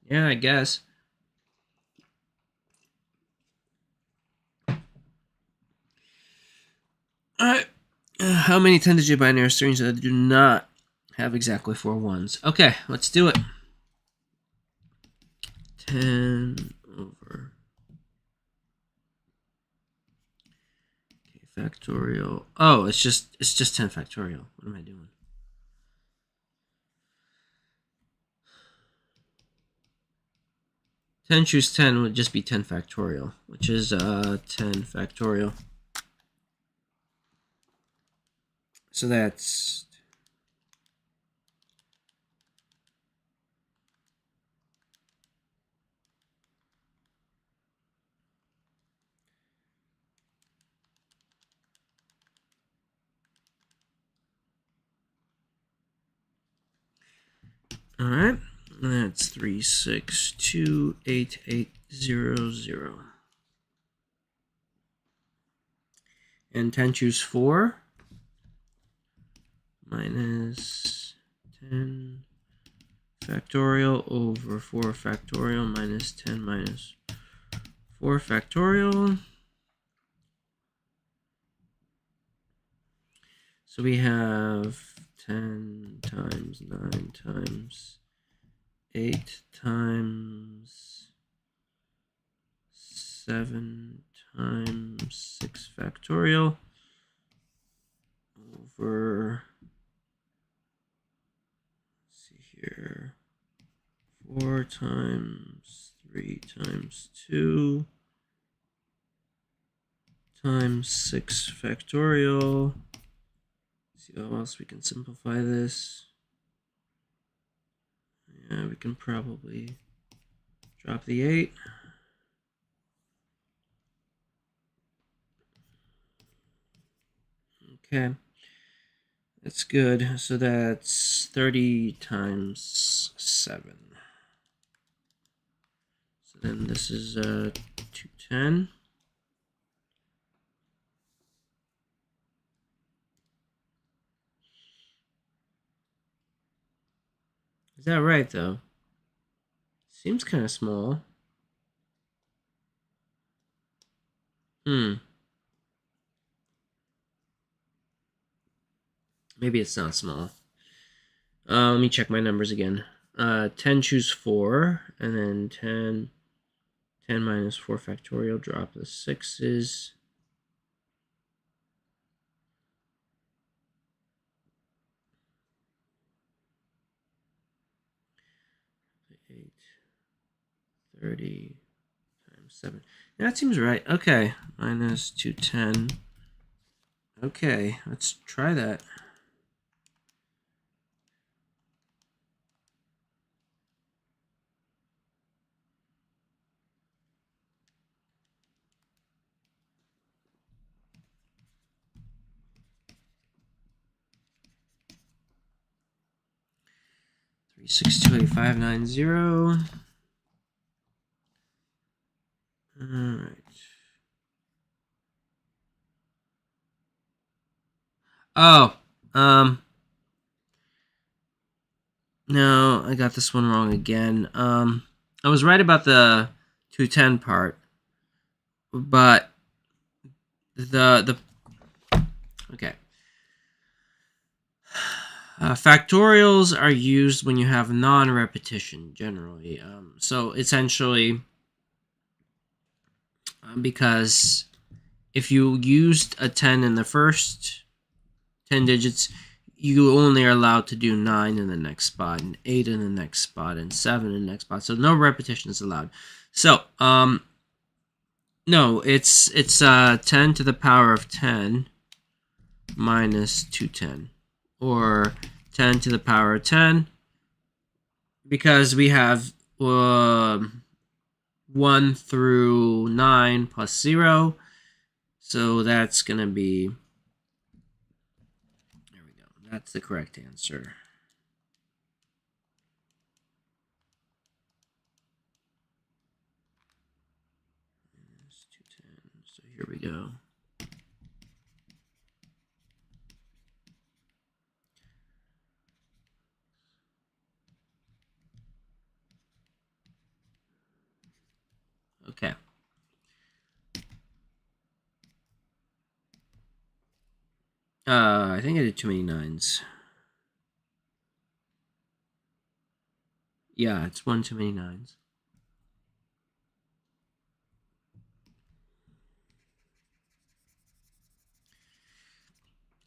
Yeah, I guess. Alright. How many 10-digit binary strings that do not have exactly 4 ones? Okay, let's do it. 10 over k factorial. Oh, it's just 10 factorial. What am I doing? Ten choose 10 would just be 10 factorial, which is 10 factorial. So that's... Alright, that's 3628800. And 10 choose 4 minus 10 factorial over 4 factorial minus 10 minus 4 factorial. So we have 10 times 9 times 8 times 7 times 6 factorial over, let's see here, 4 times 3 times 2 times 6 factorial. Let's see how else we can simplify this. Yeah, we can probably drop the 8. Okay, that's good. So that's 30 times 7. So then this is 210. Is that right, though? Seems kind of small. Maybe it's not small. Let me check my numbers again. 10 choose 4, and then 10 minus 4 factorial, drop the 6's. 8, 30 times 7. Yeah, that seems right. Okay, minus 210. Okay, let's try that. Three six two eight five nine zero. All right. Oh, no, I got this one wrong again. I was right about the 210 part, but the okay. Factorials are used when you have non-repetition generally. So essentially, because if you used a 10 in the first 10 digits, you only are allowed to do 9 in the next spot, and 8 in the next spot, and 7 in the next spot. So no repetition is allowed. So, no, it's 10 to the power of 10 minus 210. Or 10 to the power of 10. Because we have 1 through 9 plus 0. So that's going to be... There we go. That's the correct answer. So here we go. Okay. I think I did too many 9s. Yeah, it's 1 too many 9s.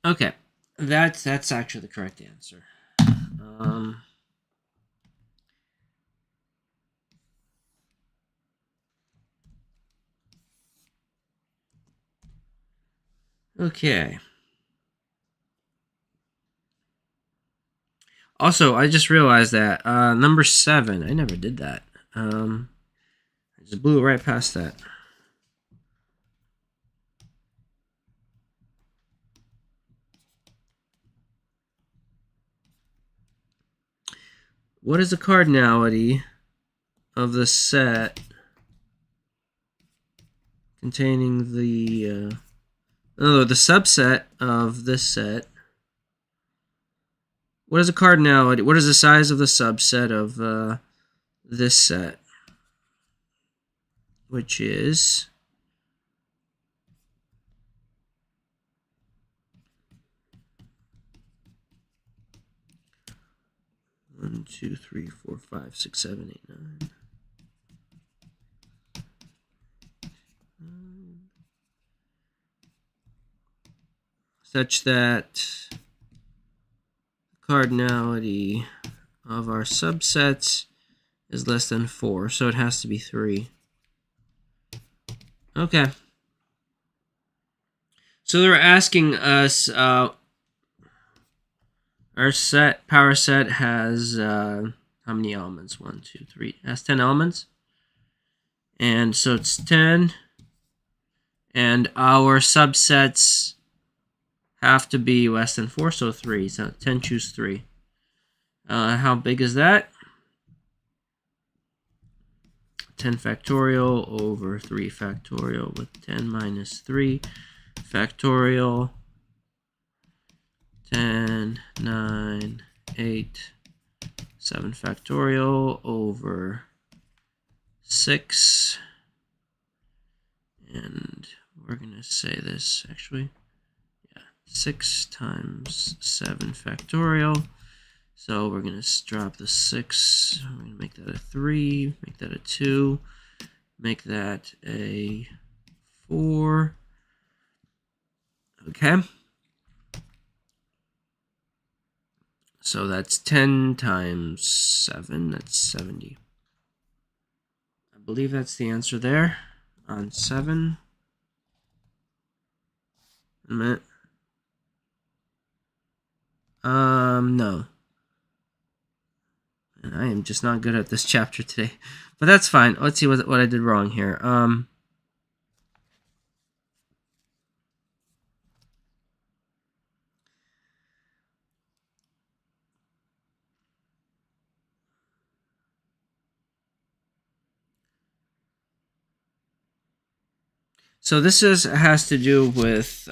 Okay, that's actually the correct answer. Okay. Also, I just realized that number 7, I never did that. I just blew right past that. What is the cardinality of the set containing the subset of this set? What is the cardinality? What is the size of the subset of this set? Which is 1, 2, 3, 4, 5, 6, 7, 8, 9. Such that cardinality of our subsets is less than 4, so it has to be 3. Okay. So they're asking us, our power set has, how many elements? 1, 2, 3. It has 10 elements. And so it's 10. And our subsets have to be less than 4, so 3. So 10 choose 3. How big is that? 10 factorial over 3 factorial with 10 minus 3 factorial. 10, 9, 8, 7 factorial over 6. And we're going to say this actually. 6 times 7 factorial. So we're going to drop the 6. We're going to make that a 3, make that a 2, make that a 4. Okay. So that's 10 times 7. That's 70. I believe that's the answer there on 7. A minute. No. And I am just not good at this chapter today. But that's fine. Let's see what I did wrong here. So this has to do with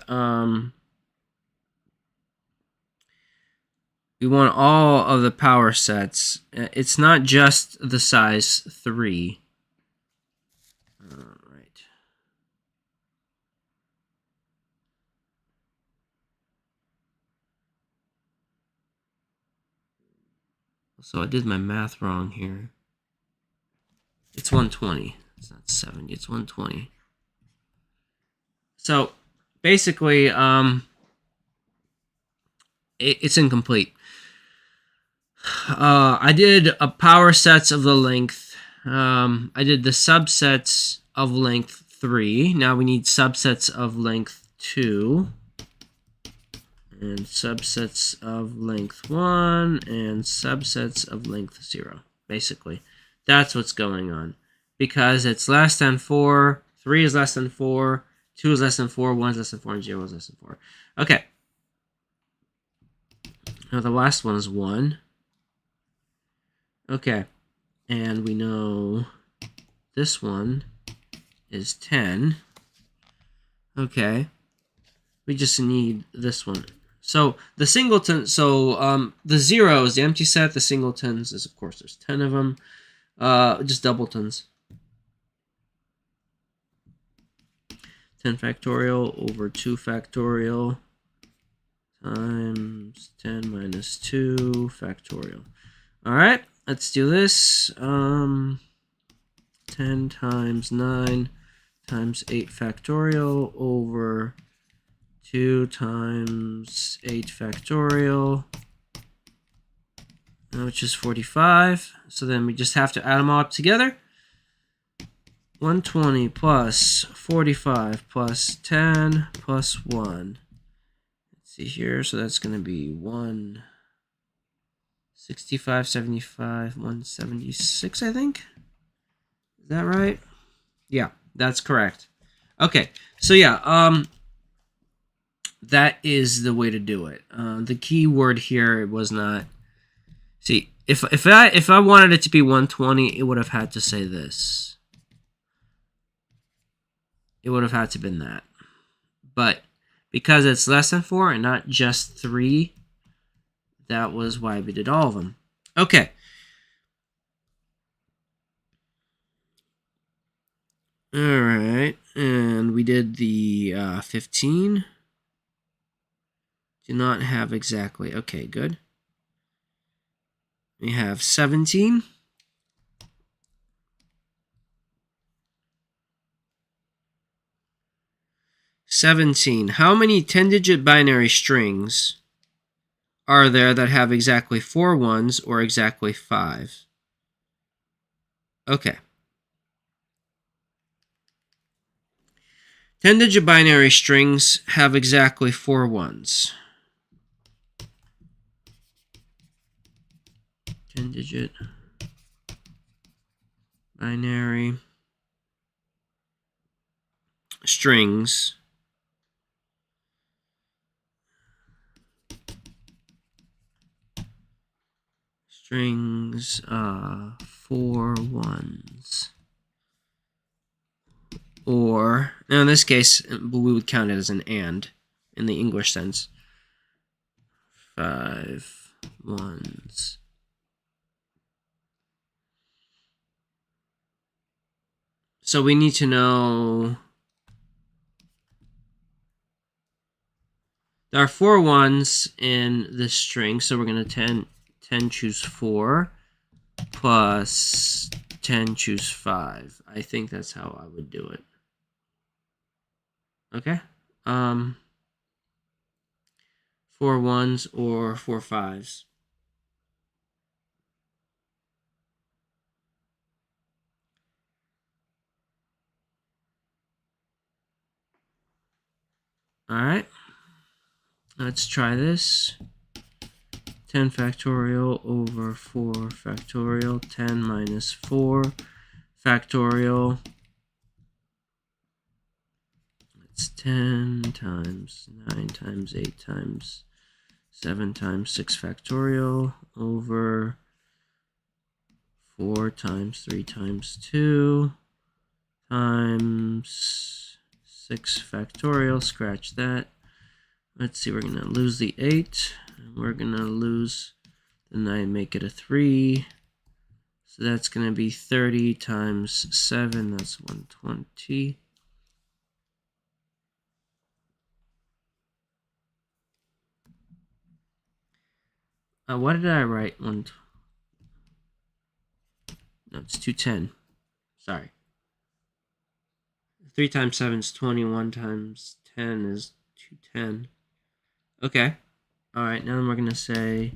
we want all of the power sets. It's not just the size 3. Right. So I did my math wrong here. It's 120. It's not 70. It's 120. So basically, it's incomplete. I did a power sets of the length. I did the subsets of length 3. Now we need subsets of length 2. And subsets of length 1. And subsets of length 0. Basically, that's what's going on. Because it's less than 4. 3 is less than 4. 2 is less than 4. 1 is less than 4. And 0 is less than 4. Okay. Now the last one is 1. Okay, and we know this one is 10. Okay, we just need this one. So the singleton, the 0 is the empty set. The singletons is, of course, there's 10 of them. Just doubletons. 10 factorial over 2 factorial times 10 minus 2 factorial. All right. Let's do this. 10 times 9 times 8 factorial over 2 times 8 factorial, which is 45. So then we just have to add them all up together. 120 plus 45 plus 10 plus 1. Let's see here. So that's going to be 165, 75, 176, I think. Is that right? Yeah, that's correct. Okay, so yeah, that is the way to do it. The key word here was not. See, if I wanted it to be 120, it would have had to say this. It would have had to been that. But because it's less than 4 and not just 3, that was why we did all of them. Okay. All right, and we did the 15. Do not have exactly. Okay, good. We have 17. 17. How many 10-digit binary strings are there that have exactly 4 ones or exactly 5? Okay. 10-digit binary strings have exactly 4 ones. 10-digit binary strings strings 4 ones. Or, now in this case, we would count it as an and in the English sense. 5 ones. So we need to know. There are 4 ones in this string, so we're going to 10 choose 4 plus 10 choose 5. I think that's how I would do it. Okay. 4 1s or 4 5s. All right. Let's try this. 10 factorial over 4 factorial. 10 minus 4 factorial. It's 10 times 9 times 8 times 7 times 6 factorial over 4 times 3 times 2 times 6 factorial. Scratch that. Let's see, we're going to lose the 8. And we're going to lose the 9, make it a 3. So that's going to be 30 times 7. That's 120. What did I write? No, it's 210. Sorry. 3 times 7 is 21 times 10 is 210. Okay. All right, now we're going to say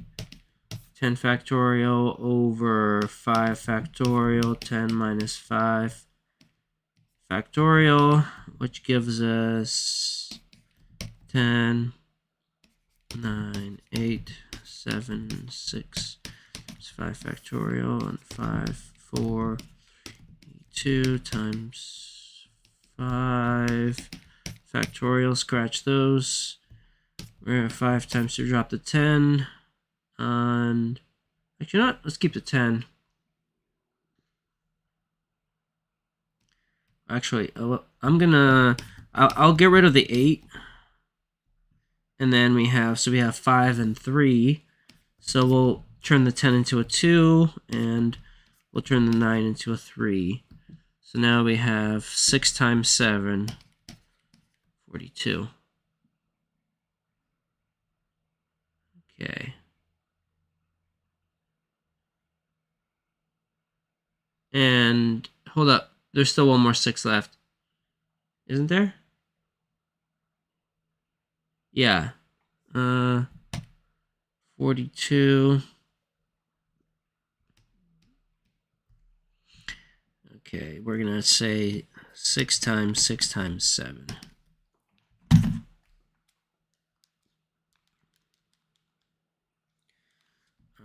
10 factorial over 5 factorial, 10 minus 5 factorial, which gives us 10, 9, 8, 7, 6, 5 factorial, and 5, 4, 2 times 5 factorial. Scratch those. We're at 5 times 2, drop the 10. And actually, not. Let's keep the 10. Actually, I'll get rid of the 8. And then we have 5 and 3. So we'll turn the 10 into a 2, and we'll turn the 9 into a 3. So now we have 6 times 7, 42. Okay. And hold up, there's still one more 6 left. Isn't there? Yeah. 42. Okay, we're going to say 6 times 6 times 7.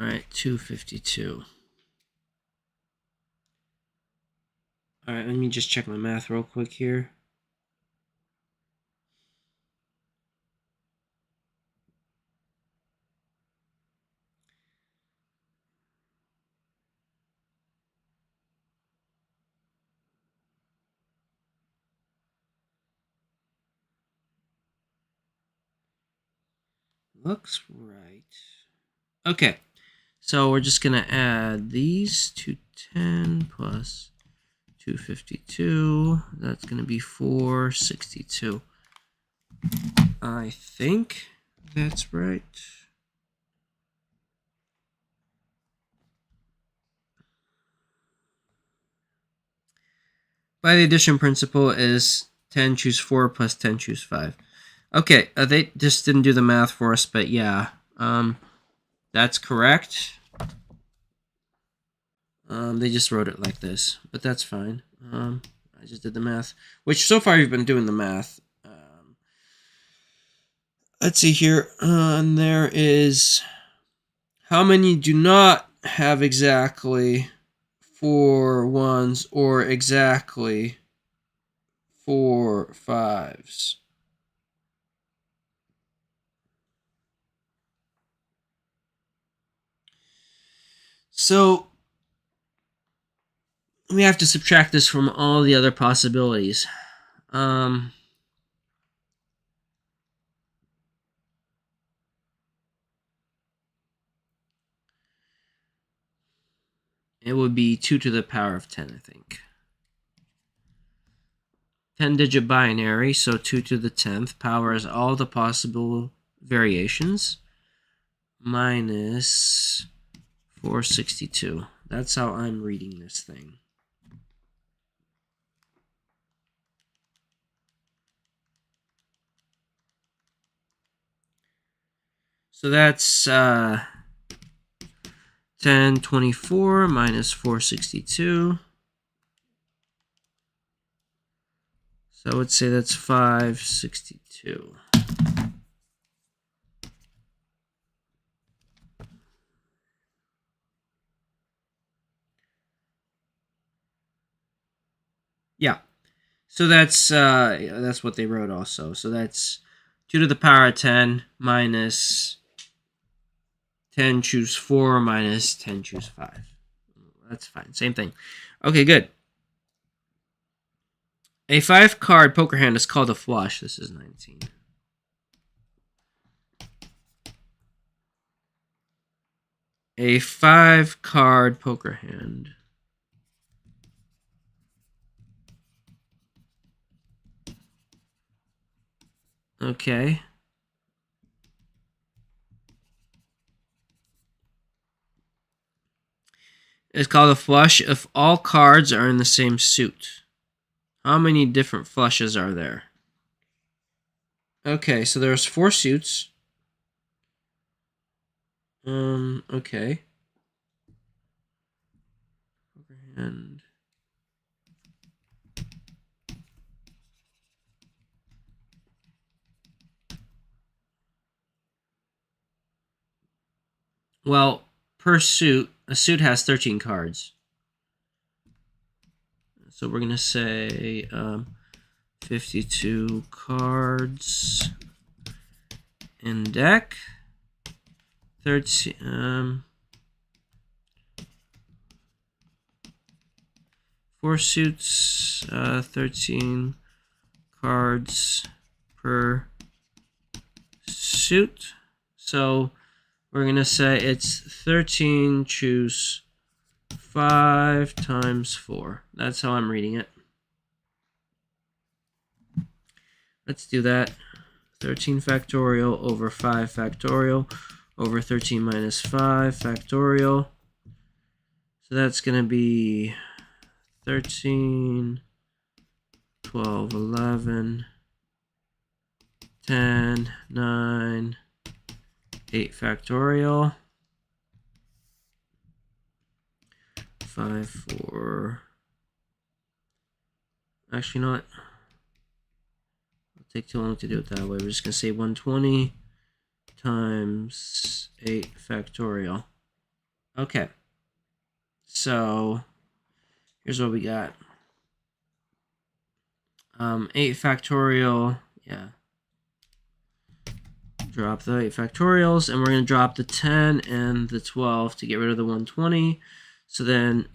All right, 252. All right, let me just check my math real quick here. Looks right. Okay, so we're just going to add these 210 plus 252. That's going to be 462. I think that's right. By the addition principle is 10 choose 4 plus 10 choose 5. Okay, they just didn't do the math for us, but yeah, that's correct. They just wrote it like this, but that's fine. I just did the math, which so far you've been doing the math. Let's see here. And there is how many do not have exactly 4 1s or exactly 4 5s. So we have to subtract this from all the other possibilities. It would be 2 to the power of 10, I think. 10-digit binary, so 2 to the 10th powers all the possible variations minus 462. That's how I'm reading this thing. So that's 1024 minus 462. So I would say that's 562. Yeah. So that's what they wrote also. So that's 2 to the power of 10 minus 10 choose 4 minus 10 choose 5. That's fine. Same thing. Okay, good. A 5-card poker hand is called a flush. This is 19. A 5-card poker hand. Okay. It's called a flush if all cards are in the same suit. How many different flushes are there? Okay, so there's 4 suits. Okay. And well, per suit, a suit has 13 cards. So we're going to say 52 cards in deck. 13 4 suits, 13 cards per suit. So we're going to say it's 13 choose 5 times 4. That's how I'm reading it. Let's do that. 13 factorial over 5 factorial over 13 minus 5 factorial. So that's going to be 13, 12, 11, 10, 9, 8 factorial, 5, 4. Actually, not. It'll take too long to do it that way. We're just going to say 120 times 8 factorial. Okay. So here's what we got. 8 factorial, yeah. Drop the 8 factorials, and we're going to drop the 10 and the 12 to get rid of the 120. So then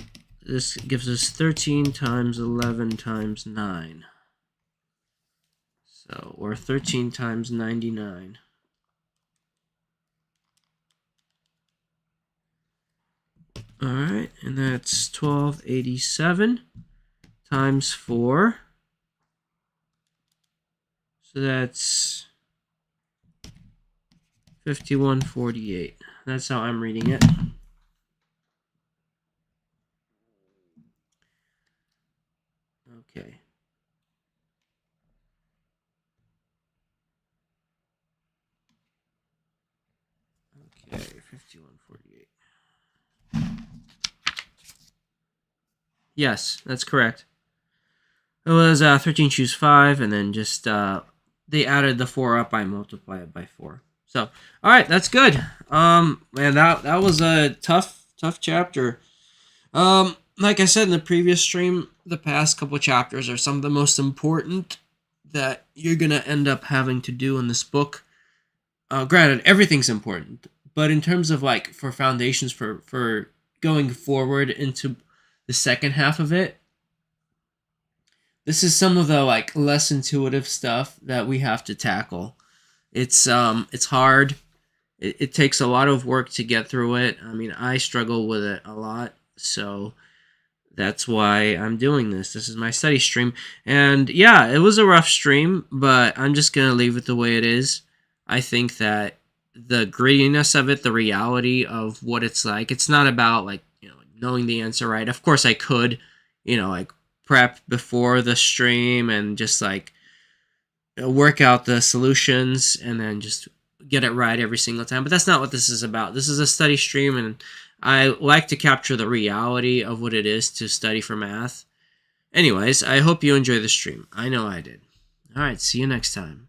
this gives us 13 times 11 times 9. So, or 13 times 99. Alright, and that's 1287 times 4. So that's 5148. That's how I'm reading it. Okay. Okay, 5148. Yes, that's correct. It was 13 choose 5, and then just they added the 4 up. I multiply it by 4. So, all right, that's good. Man, that was a tough chapter. Like I said in the previous stream, the past couple chapters are some of the most important that you're gonna end up having to do in this book. Granted, everything's important, but in terms of like for foundations for going forward into the second half of it, this is some of the like less intuitive stuff that we have to tackle. It's hard. It takes a lot of work to get through it. I mean, I struggle with it a lot, so that's why I'm doing this. This is my study stream, and yeah, it was a rough stream, but I'm just gonna leave it the way it is. I think that the grittiness of it, the reality of what it's like. It's not about like, knowing the answer right. Of course I could, like prep before the stream and just like work out the solutions and then just get it right every single time. But that's not what this is about. This is a study stream, and I like to capture the reality of what it is to study for math. Anyways, I hope you enjoy the stream. I know I did. All right, see you next time.